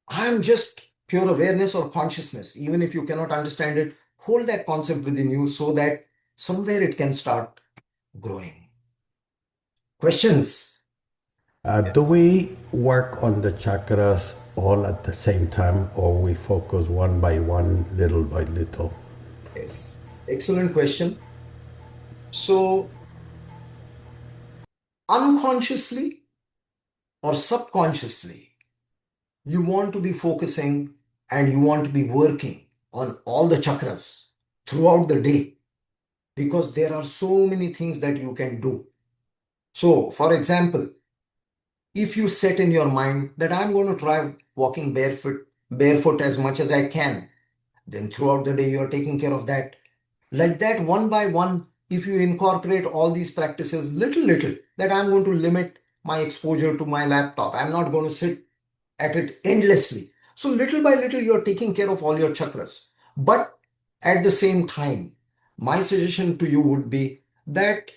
I am just pure awareness or consciousness. Even if you cannot understand it, hold that concept within you so that somewhere it can start growing. Questions? Do we work on the chakras all at the same time, or we focus one by one, little by little? Yes. Excellent question. So, unconsciously or subconsciously, you want to be focusing and you want to be working on all the chakras throughout the day, because there are so many things that you can do. So, for example, if you set in your mind that I'm going to try walking barefoot as much as I can, then throughout the day you're taking care of that. Like that, one by one, if you incorporate all these practices little, that I'm going to limit my exposure to my laptop. I'm not going to sit at it endlessly. So little by little, you're taking care of all your chakras. But at the same time, my suggestion to you would be that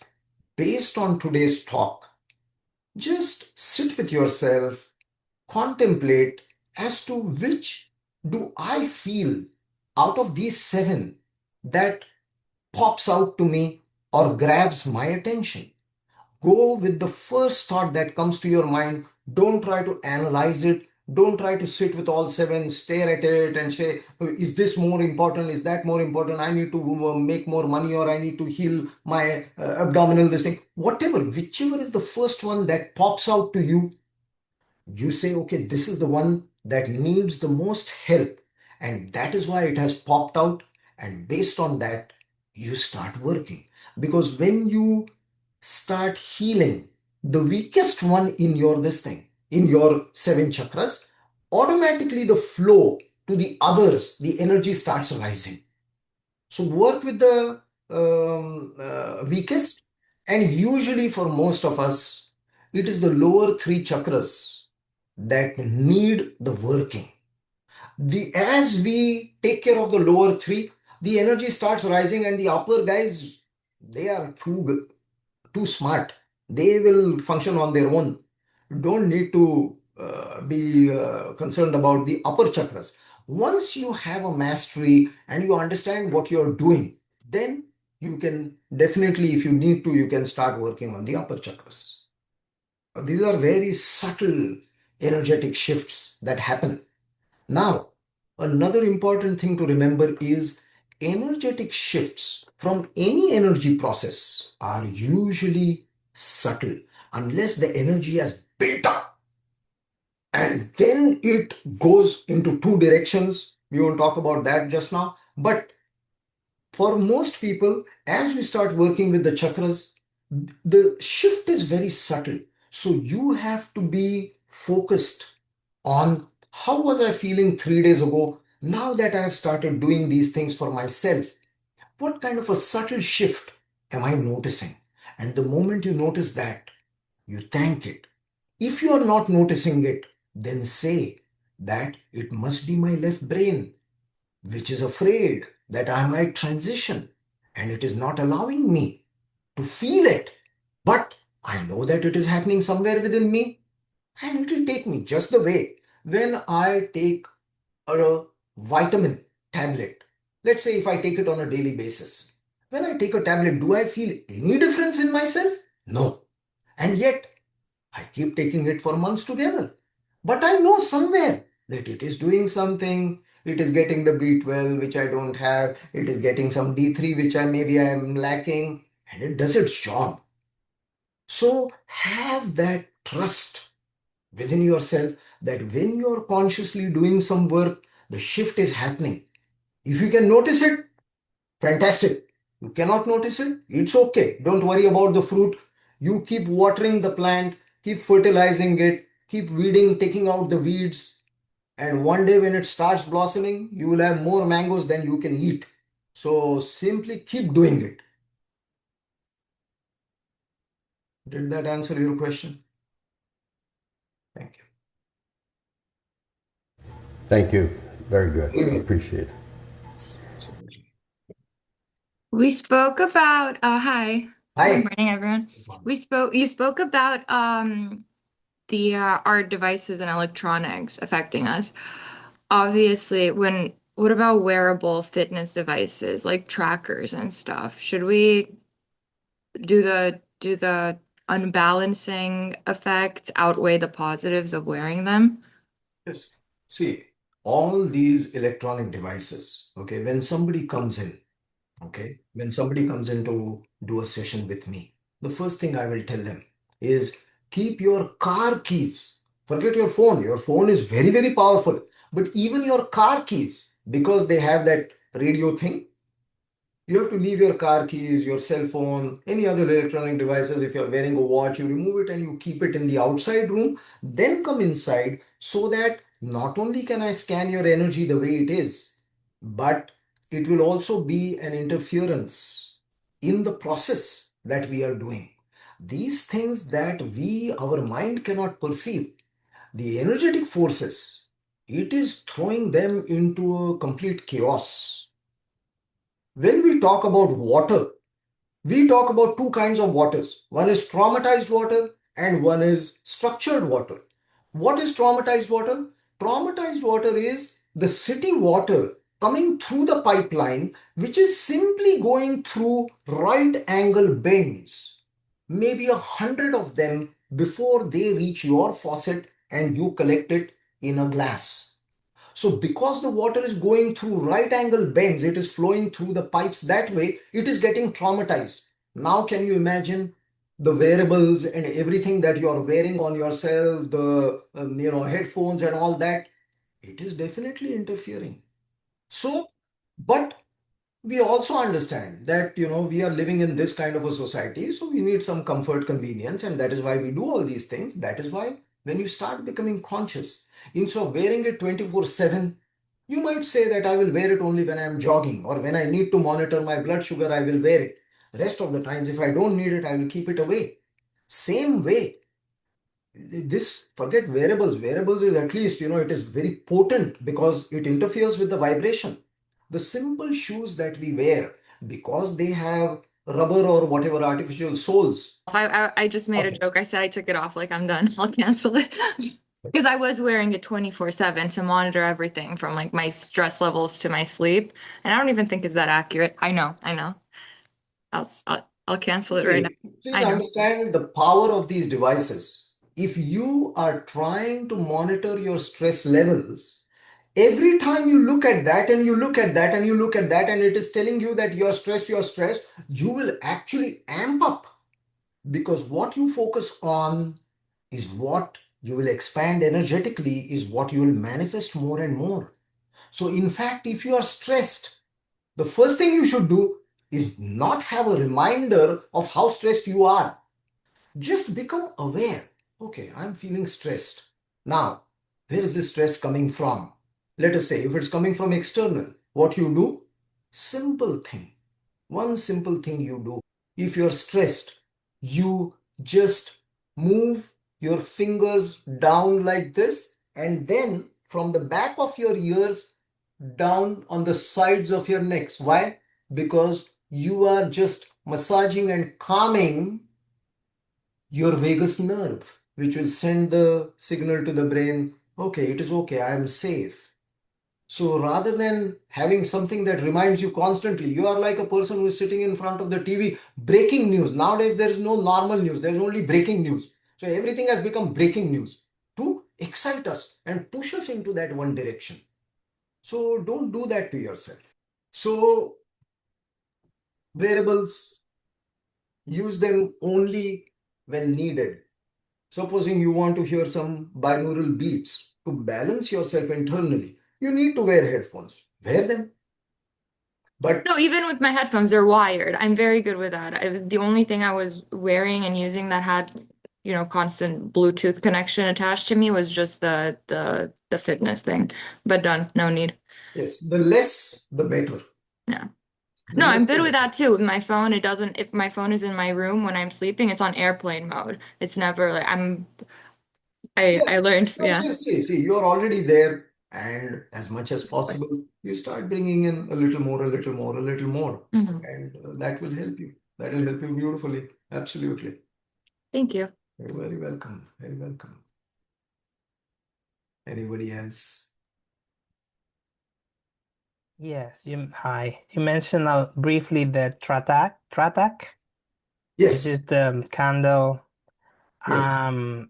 based on today's talk, just sit with yourself, contemplate as to which do I feel out of these seven that pops out to me or grabs my attention. Go with the first thought that comes to your mind. Don't try to analyze it. Don't try to sit with all seven, stare at it and say, is this more important? Is that more important? I need to make more money, or I need to heal my abdominal, this thing. Whatever, whichever is the first one that pops out to you, you say, okay, this is the one that needs the most help. And that is why it has popped out. And based on that, you start working. Because when you start healing the weakest one in your this thing, in your seven chakras, automatically the flow to the others, the energy starts rising. So work with the weakest, and usually for most of us, it is the lower three chakras that need the working. As we take care of the lower three, the energy starts rising, and the upper guys, they are too smart. They will function on their own. Don't need to be concerned about the upper chakras. Once you have a mastery and you understand what you're doing, then you can definitely, if you need to, you can start working on the upper chakras. These are very subtle energetic shifts that happen. Now, another important thing to remember is energetic shifts from any energy process are usually subtle unless the energy has built up, and then it goes into two directions. We won't talk about that just now, but for most people, as we start working with the chakras, the shift is very subtle. So you have to be focused on how was I feeling 3 days ago. Now that I have started doing these things for myself, what kind of a subtle shift am I noticing? And the moment you notice that, you thank it. If you are not noticing it, then say that it must be my left brain, which is afraid that I might transition and it is not allowing me to feel it. But I know that it is happening somewhere within me, and it will take me just the way when I take a vitamin tablet. Let's say if I take it on a daily basis. When I take a tablet, do I feel any difference in myself? No. And yet, I keep taking it for months together. But I know somewhere that it is doing something. It is getting the B12, which I don't have. It is getting some D3, which I am lacking. And it does its job. So have that trust within yourself that when you're consciously doing some work, the shift is happening. If you can notice it, fantastic. You cannot notice it, it's okay. Don't worry about the fruit. You keep watering the plant, keep fertilizing it, keep weeding, taking out the weeds. And one day when it starts blossoming, you will have more mangoes than you can eat. So simply keep doing it. Did that answer your question? Thank Thank you. Very good. you. Appreciate it. Absolutely. We spoke about hi. Good Hi. morning, everyone. You spoke about the our devices and electronics affecting us. Obviously, what about wearable fitness devices like trackers and stuff? Should we do the unbalancing effects outweigh the positives of wearing them? Yes. See, all these electronic devices, okay, when somebody comes in to do a session with me, the first thing I will tell them is keep your car keys. Forget your phone. Your phone is very, very powerful. But even your car keys, because they have that radio thing, You have to leave your car keys, your cell phone, any other electronic devices. If you're wearing a watch, you remove it and you keep it in the outside room. Then come inside so that not only can I scan your energy the way it is, but it will also be an interference in the process that we are doing. These things that our mind cannot perceive, the energetic forces, it is throwing them into a complete chaos. When we talk about water, we talk about two kinds of waters. One is traumatized water and one is structured water. What is traumatized water? Traumatized water is the city water coming through the pipeline, which is simply going through right angle bends, maybe 100 of them before they reach your faucet and you collect it in a glass. So because the water is going through right angle bends, it is flowing through the pipes that way, it is getting traumatized. Now can you imagine the wearables and everything that you are wearing on yourself, the headphones and all that? It is definitely interfering. So, but we also understand that we are living in this kind of a society, so we need some comfort, convenience, and that is why we do all these things. That is why when you start becoming conscious, instead of wearing it 24/7, you might say that I will wear it only when I am jogging, or when I need to monitor my blood sugar, I will wear it. Rest of the times, if I don't need it, I will keep it away. Same way, this, forget wearables is, at least it is very potent because it interferes with the vibration. The simple shoes that we wear, because they have rubber or whatever artificial soles. I just made a Okay. joke. I said I took it off, like I'm done. I'll cancel it. Because I was wearing it 24/7 to monitor everything from like my stress levels to my sleep. And I don't even think is that accurate. I know. I'll cancel it right Please, now. please I know. understand the power of these devices. If you are trying to monitor your stress levels, every time you look at that and you look at that and you look at that, and it is telling you that you're stressed, you will actually amp up, because what you focus on is what you will expand energetically, is what you will manifest more and more. So in fact, if you are stressed, the first thing you should do is not have a reminder of how stressed you are. Just become aware. Okay, I'm feeling stressed. Now, where is this stress coming from? Let us say if it's coming from external, what you do? Simple thing. One simple thing you do. If you're stressed, you just move your fingers down like this, and then from the back of your ears down on the sides of your necks. Why? Because you are just massaging and calming your vagus nerve, which will send the signal to the brain, okay, it is okay, I am safe. So rather than having something that reminds you constantly, you are like a person who is sitting in front of the TV, breaking news. Nowadays, there is no normal news, there is only breaking news. So everything has become breaking news to excite us and push us into that one direction. So don't do that to yourself. So wearables, use them only when needed. Supposing you want to hear some binaural beats to balance yourself internally, you need to wear headphones. Wear them. But No, even with my headphones, they're wired. I'm very good with that. The only thing I was wearing and using that had, constant Bluetooth connection attached to me was just the fitness thing. But done, no need. yes, the less, the better. Yeah. The No, I'm less, good the with better. that too. With my phone, it doesn't, if my phone is in my room when I'm sleeping, it's on airplane mode. It's never like Yeah. I learned, No, yeah. see, you're already there, and as much as possible, you start bringing in a little more, a little more, a little more, Mhm. and that will help you. That will help you beautifully. Absolutely. Thank you. You're very welcome. Very welcome. Anybody else? Yes, hi. You mentioned briefly the Tratak. This is Yes. the candle. Yes.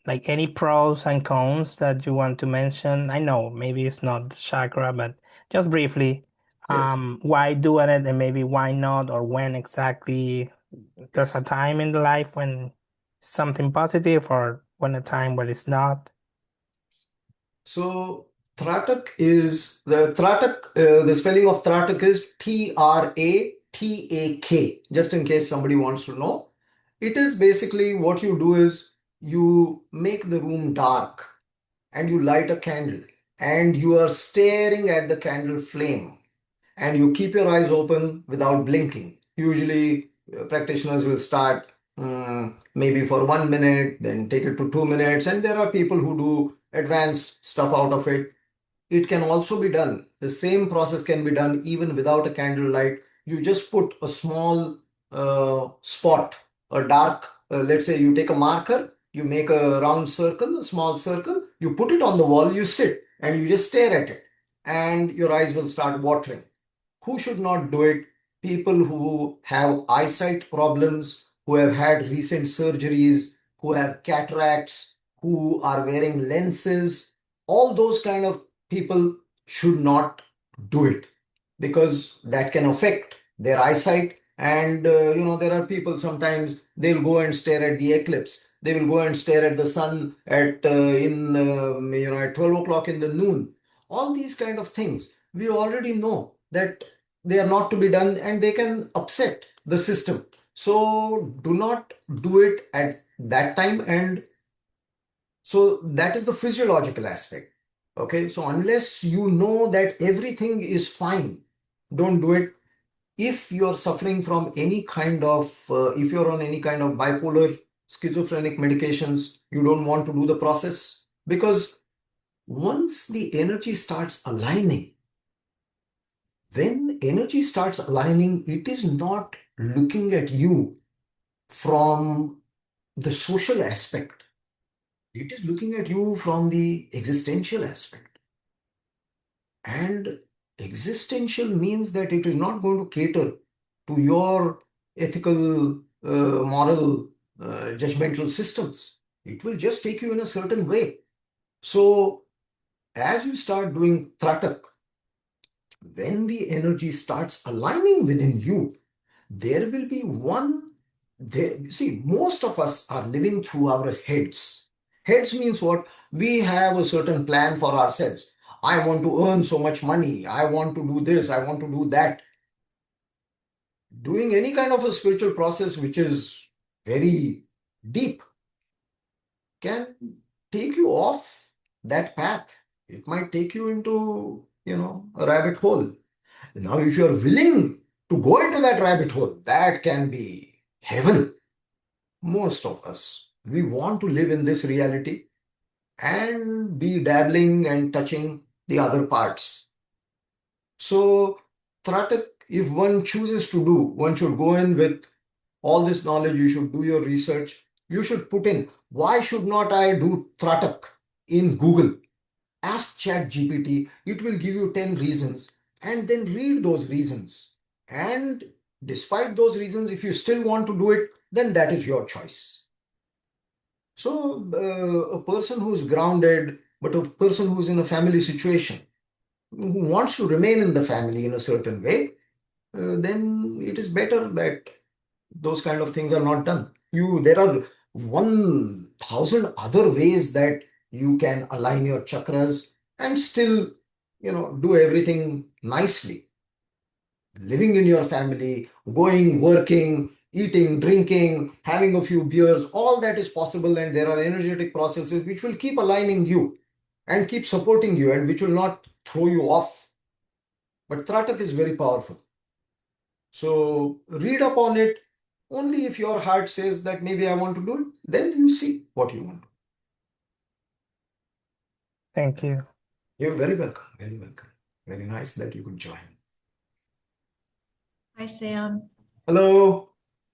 Like any pros and cons that you want to mention. I know maybe it's not the chakra, but just briefly, Yes. why doing it and maybe why not, or when exactly there's a Yes. time in the life when something positive or when a time when it's not. So Tratak is the spelling of Tratak is Tratak, just in case somebody wants to know. It is basically what you do is you make the room dark and you light a candle and you are staring at the candle flame and you keep your eyes open without blinking. Usually, practitioners will start maybe for 1 minute, then take it to 2 minutes, and there are people who do advanced stuff out of it. It can also be done. The same process can be done even without a candle light. You just put a small spot, a dark, let's say you take a marker, you make a round circle, a small circle, you put it on the wall, you sit and you just stare at it, and your eyes will start watering. Who should not do it? People who have eyesight problems, who have had recent surgeries, who have cataracts, who are wearing lenses, all those kind of people should not do it because that can affect their eyesight. And there are people sometimes they'll go and stare at the eclipse. They will go and stare at the sun at at 12 o'clock in the noon. All these kind of things we already know that they are not to be done and they can upset the system. So do not do it at that time. And so that is the physiological aspect. Okay, so unless you know that everything is fine, don't do it. If you're suffering from any kind of, if you're on any kind of bipolar, schizophrenic medications, you don't want to do the process because once the energy starts aligning, when energy starts aligning, it is not looking at you from the social aspect. It is looking at you from the existential aspect. And existential means that it is not going to cater to your ethical, moral, judgmental systems. It will just take you in a certain way. So, as you start doing Tratak, when the energy starts aligning within you, there will be one. There, see, most of us are living through our heads. Heads means what? We have a certain plan for ourselves. I want to earn so much money. I want to do this. I want to do that. Doing any kind of a spiritual process which is very deep can take you off that path. It might take you into, a rabbit hole. Now, if you're willing to go into that rabbit hole, that can be heaven. Most of us, we want to live in this reality and be dabbling and touching the other parts. So, Tratak, if one chooses to do, one should go in with all this knowledge, you should do your research. You should put in, why should not I do Tratak in Google? Ask ChatGPT, it will give you 10 reasons and then read those reasons. And despite those reasons, if you still want to do it, then that is your choice. So, a person who's grounded, but a person who's in a family situation, who wants to remain in the family in a certain way, then it is better that those kind of things are not done. There are 1,000 other ways that you can align your chakras and still, do everything nicely. Living in your family, going, working, eating, drinking, having a few beers, all that is possible. And there are energetic processes which will keep aligning you and keep supporting you and which will not throw you off. But Tratak is very powerful. So read up on it. Only if your heart says that maybe I want to do it, then you see what you want. Thank you. You're very welcome. Very welcome. Very nice that you could join. Hi, Sam. Hello.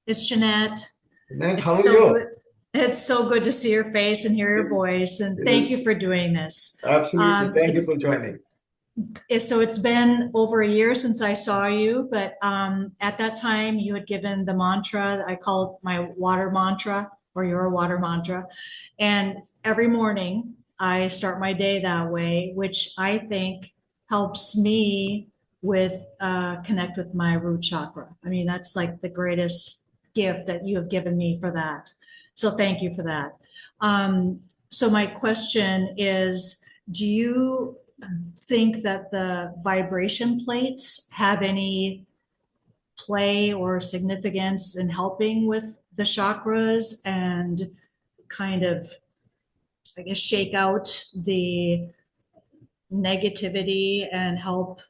It's Jeanette. Jeanette, It's how are so you? good. It's so good to see your face and hear your voice. And thank you for doing this. Absolutely. Thank you for joining. So it's been over a year since I saw you, but at that time you had given the mantra, I call it my water mantra or your water mantra. And every morning I start my day that way, which I think helps me with connect with my root chakra. I mean, that's like the greatest gift that you have given me for that. So thank you for that. So my question is, do you think that the vibration plates have any play or significance in helping with the chakras and kind of, I guess, shake out the negativity and help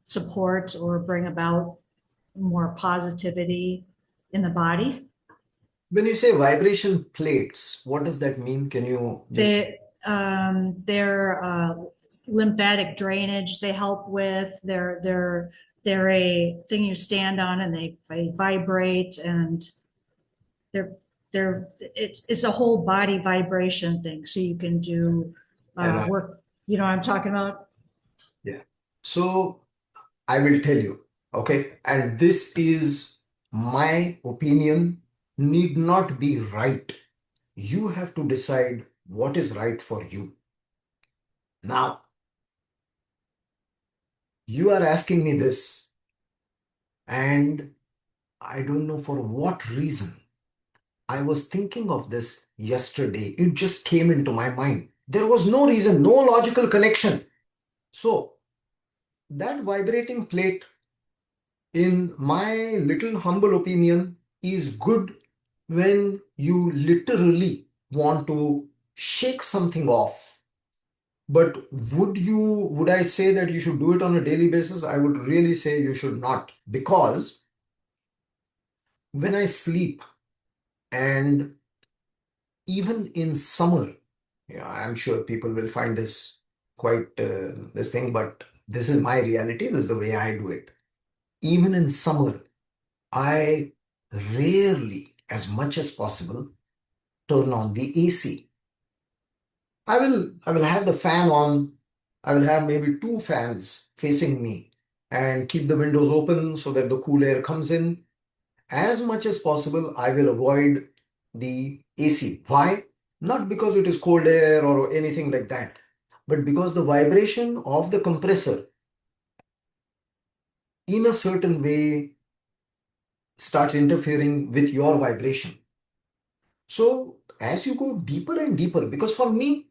support or bring about more positivity in the body. When you say vibration plates, what does that mean? Can you just... Their lymphatic drainage they help with. They're a thing you stand on and they vibrate, and it's a whole body vibration thing. So you can do work. You know what I'm talking about? Yeah. So I will tell you, okay? And this is my opinion, need not be right. You have to decide what is right for you. Now, you are asking me this, and I don't know for what reason. I was thinking of this yesterday. It just came into my mind. There was no reason, no logical connection. So, that vibrating plate, in my little humble opinion, is good when you literally want to shake something off. But would I say that you should do it on a daily basis? I would really say you should not, because when I sleep, and even in summer, yeah, I'm sure people will find this quite this thing, but this is my reality. This is the way I do it. Even in summer, I rarely, as much as possible, turn on the AC. I will have the fan on. I will have maybe two fans facing me and keep the windows open so that the cool air comes in. As much as possible, I will avoid the AC. Why? Not because it is cold air or anything like that, but because the vibration of the compressor in a certain way starts interfering with your vibration. So as you go deeper and deeper, because for me,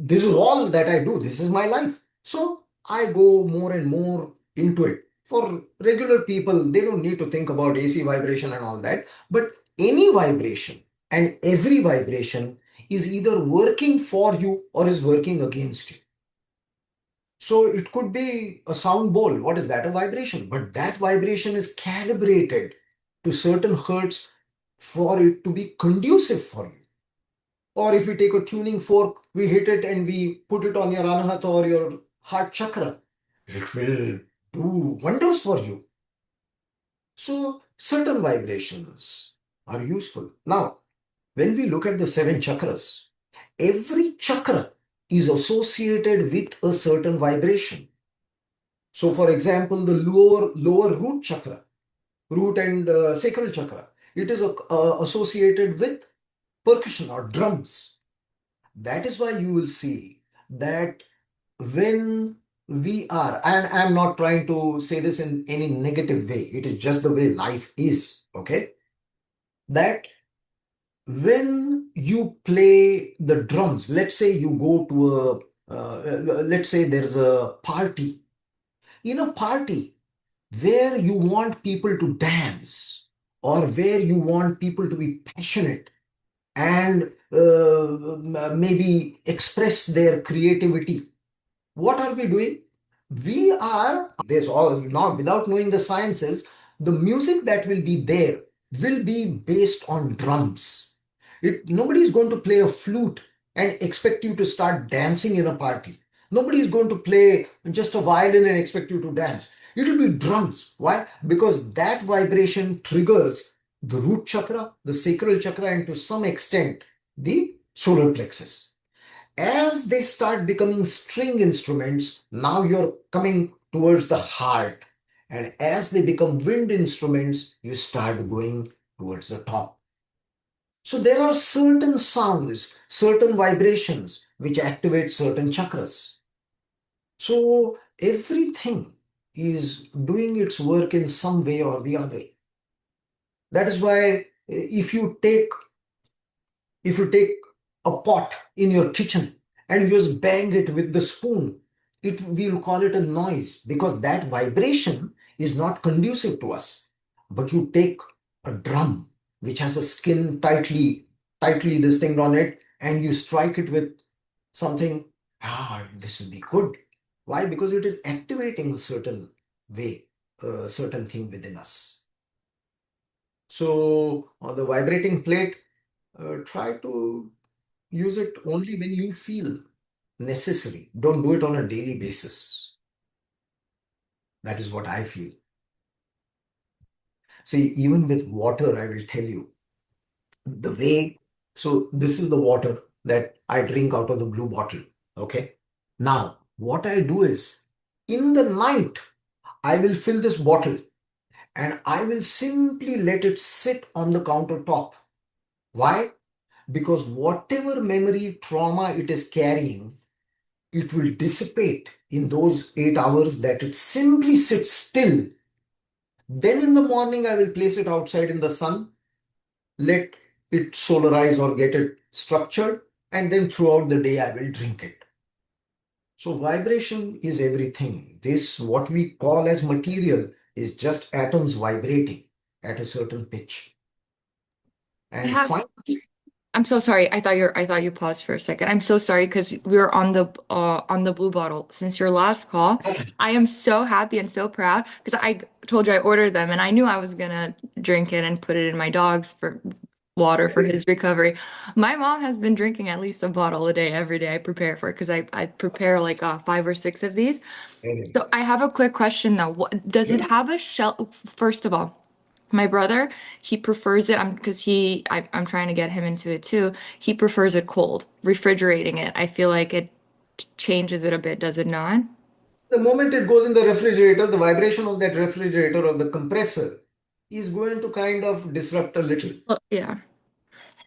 this is all that I do, this is my life. So I go more and more into it. For regular people, they don't need to think about AC vibration and all that, but any vibration and every vibration is either working for you or is working against you. So it could be a sound bowl. What is that? A vibration. But that vibration is calibrated to certain hertz for it to be conducive for you. Or if we take a tuning fork, we hit it and we put it on your Anahata or your heart chakra, it will do wonders for you. So certain vibrations are useful. Now, when we look at the 7 chakras, every chakra is associated with a certain vibration. So for example, the lower root chakra, root and sacral chakra, it is associated with percussion or drums. That is why you will see that when we are, and I'm not trying to say this in any negative way, it is just the way life is, okay? That when you play the drums, let's say you go to let's say there's a party. In a party where you want people to dance or where you want people to be passionate and maybe express their creativity, what are we doing? We are, there's all, now without knowing the sciences, the music that will be there will be based on drums. Nobody is going to play a flute and expect you to start dancing in a party. Nobody is going to play just a violin and expect you to dance. It will be drums. Why? Because that vibration triggers the root chakra, the sacral chakra, and to some extent the solar plexus. As they start becoming string instruments, now you're coming towards the heart. And as they become wind instruments, you start going towards the top. So there are certain sounds, certain vibrations which activate certain chakras. So everything is doing its work in some way or the other. That is why if you take a pot in your kitchen and you just bang it with the spoon, we'll call it a noise because that vibration is not conducive to us. But you take a drum which has a skin tightly this thing on it, and you strike it with something, this will be good. Why? Because it is activating a certain way, a certain thing within us. So on the vibrating plate, try to use it only when you feel necessary. Don't do it on a daily basis. That is what I feel. See, even with water, I will tell you the way. So this is the water that I drink out of the blue bottle. Okay. Now, what I do is in the night, I will fill this bottle and I will simply let it sit on the countertop. Why? Because whatever memory trauma it is carrying, it will dissipate in those 8 hours that it simply sits still. Then in the morning, I will place it outside in the sun, let it solarize or get it structured, and then throughout the day, I will drink it. So vibration is everything. This, what we call as material, is just atoms vibrating at a certain pitch. And finally, I'm so sorry. I thought you paused for a second. I'm so sorry because we were on the blue bottle since your last call. I am so happy and so proud because I told you I ordered them and I knew I was gonna drink it and put it in my dog's for water for his recovery. My mom has been drinking at least a bottle a day every day I prepare for it because I prepare like 5 or 6 of these. So I have a quick question though. Does it have a shelf? First of all, my brother, he prefers it. I'm trying to get him into it too. He prefers it cold, refrigerating it. I feel like it changes it a bit, does it not? the moment it goes in the refrigerator, the vibration of that refrigerator or the compressor is going to kind of disrupt a little. Well, yeah.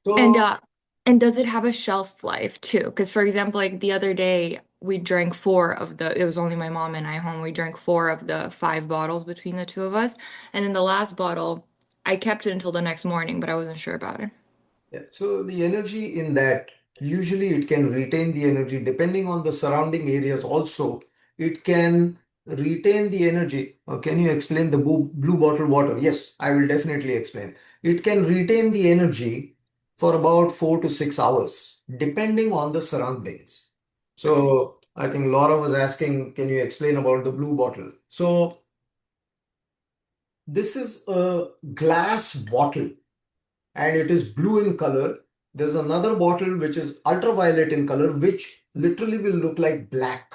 And So, uh and does it have a shelf life too? Because for example, like the other day we drank it was only my mom and I home. We drank 4 of the 5 bottles between the two of us. And then the last bottle, I kept it until the next morning, but I wasn't sure about it. yeah, so the energy in that, usually it can retain the energy depending on the surrounding areas also. It can retain the energy. Can you explain the blue bottle water? Yes, I will definitely explain. It can retain the energy for about 4 to 6 hours, depending on the surroundings. So I think Laura was asking, can you explain about the blue bottle? So this is a glass bottle and it is blue in color. There's another bottle which is ultraviolet in color, which literally will look like black.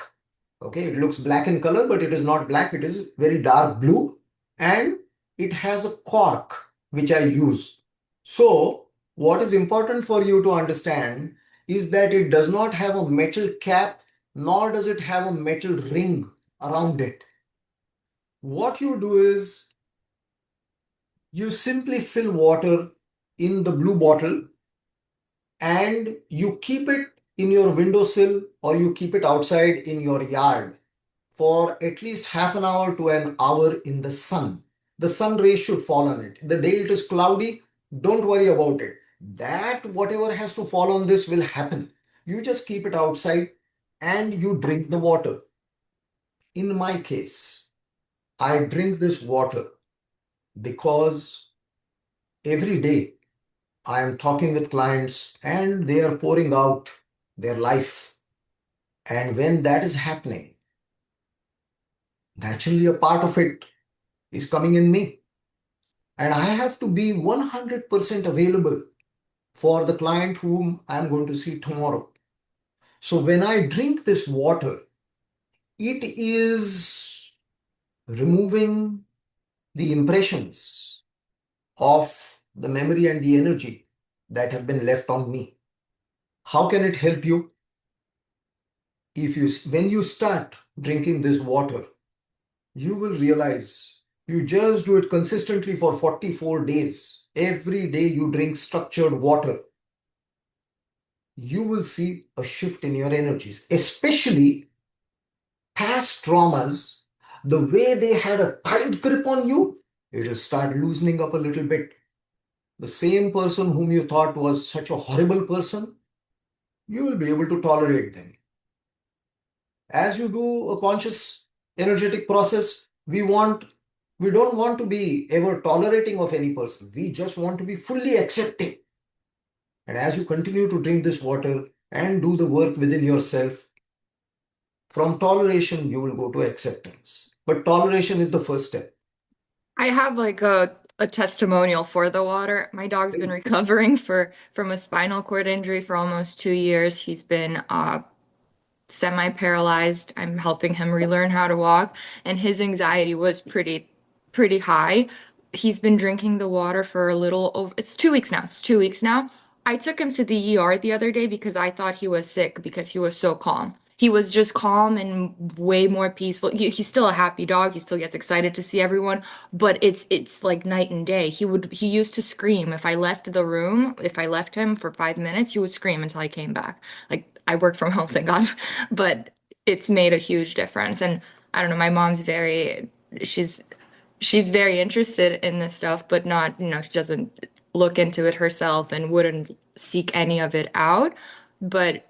Okay, it looks black in color, but it is not black. It is very dark blue and it has a cork which I use. So, what is important for you to understand is that it does not have a metal cap, nor does it have a metal ring around it. What you do is you simply fill water in the blue bottle and you keep it in your windowsill or you keep it outside in your yard for at least half an hour to an hour in the sun. The sun rays should fall on it. The day it is cloudy, don't worry about it. That whatever has to fall on this will happen. You just keep it outside and you drink the water. In my case, I drink this water because every day I am talking with clients and they are pouring out their life. And when that is happening, naturally a part of it is coming in me. And I have to be 100% available for the client whom I'm going to see tomorrow. So when I drink this water, it is removing the impressions of the memory and the energy that have been left on me. How can it help you? When you start drinking this water, you will realize you just do it consistently for 44 days. Every day you drink structured water. You will see a shift in your energies, especially past traumas. The way they had a tight grip on you, it will start loosening up a little bit. The same person whom you thought was such a horrible person, you will be able to tolerate them. As you do a conscious energetic process, we don't want to be ever tolerating of any person. We just want to be fully accepting. And as you continue to drink this water and do the work within yourself, from toleration, you will go to acceptance. But toleration is the first step. I have like a testimonial for the water. My dog's been recovering from a spinal cord injury for almost 2 years. He's been semi-paralyzed. I'm helping him relearn how to walk, and his anxiety was pretty high. He's been drinking the water for a little over, it's 2 weeks now. It's 2 weeks now. I took him to the ER the other day because I thought he was sick because he was so calm. He was just calm and way more peaceful. He's still a happy dog. He still gets excited to see everyone, but it's like night and day. He used to scream if I left the room, if I left him for 5 minutes, he would scream until I came back. Like I work from home, thank God, but it's made a huge difference. And I don't know, my mom's she's very interested in this stuff, but not, she doesn't look into it herself and wouldn't seek any of it out, but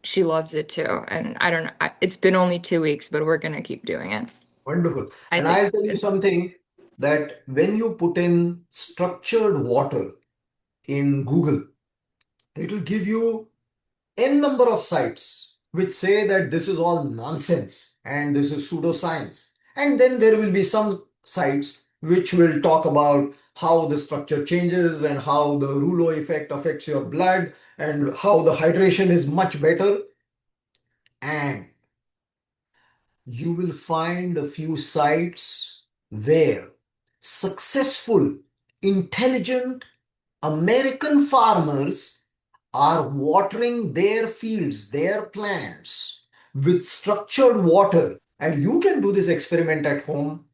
she loves it too. And I don't know, it's been only 2 weeks, but we're gonna keep doing it. Wonderful. I And think I'll tell you something, that when you put in structured water in Google, it will give you n number of sites which say that this is all nonsense and this is pseudoscience. And then there will be some sites which will talk about how the structure changes and how the rouleau effect affects your blood and how the hydration is much better. And you will find a few sites where successful, intelligent American farmers are watering their fields, their plants with structured water. And you can do this experiment at home.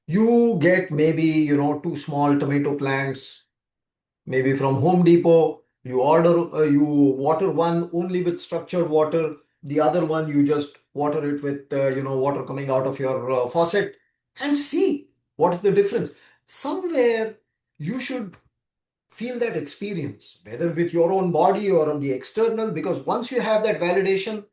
You get maybe, two small tomato plants, maybe from Home Depot. You water one only with structured water. The other one, you just water it with, water coming out of your faucet, and see what is the difference. Somewhere you should feel that experience, whether with your own body or on the external, because once you have that validation,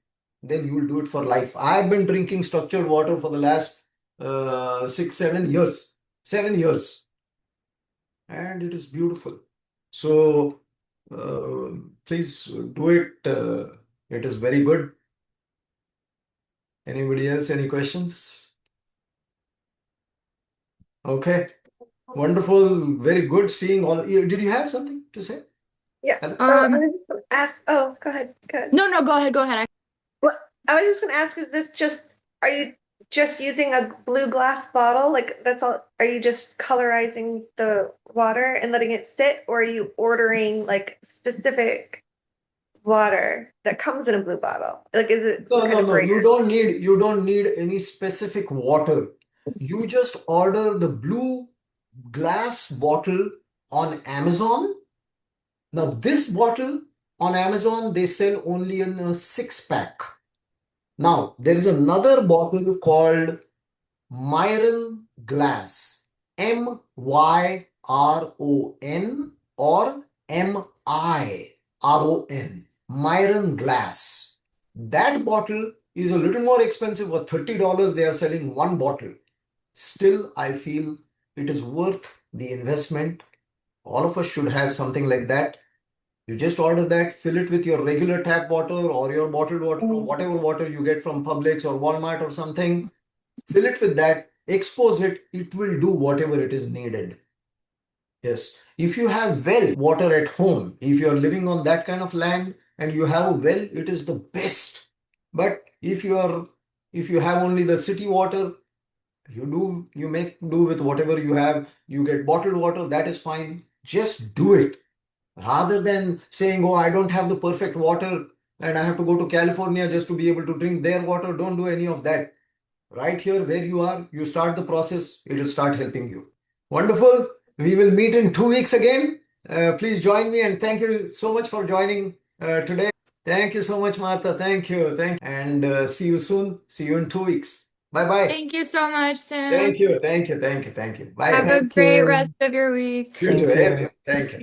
then you will do it for life. I've been drinking structured water for the last 6, 7 years, 7 years, and it is beautiful. So please do it. It is very good. Anybody else? Any questions? Okay. Wonderful. Very good seeing all. Did you have something to say? Yeah. Hello? I was just gonna ask. Oh, go ahead. Go ahead. No, go ahead. Well, I was just gonna ask, is this just, are you just using a blue glass bottle? Like that's all? Are you just colorizing the water and letting it sit, or are you ordering like specific water that comes in a blue bottle? Like, is it some kind of No. You brand? don't need any specific water. You just order the blue glass bottle on Amazon. Now, this bottle on Amazon, they sell only in a 6-pack. Now, there is another bottle called Myron Glass, Myron or Miron, Myron Glass. That bottle is a little more expensive. For $30, they are selling one bottle. Still, I feel it is worth the investment. All of us should have something like that. You just order that, fill it with your regular tap water or your bottled water or whatever water you get from Publix or Walmart or something. Fill it with that, expose it, it will do whatever it is needed. Yes. If you have well water at home, if you are living on that kind of land and you have a well, it is the best. But if you have only the city water, you make do with whatever you have. You get bottled water, that is fine. Just do it. Rather than saying, oh, I don't have the perfect water and I have to go to California just to be able to drink their water. Don't do any of that. Right here where you are, you start the process, it will start helping you. Wonderful. We will meet in 2 weeks again. Please join me, and thank you so much for joining today. Thank you so much, Martha. Thank you. And see you soon. See you in 2 weeks. Bye-bye. Thank you so much, Sam. Thank you. Bye. Have a Thank great you. rest of your week. You too. Thank you. Thank you.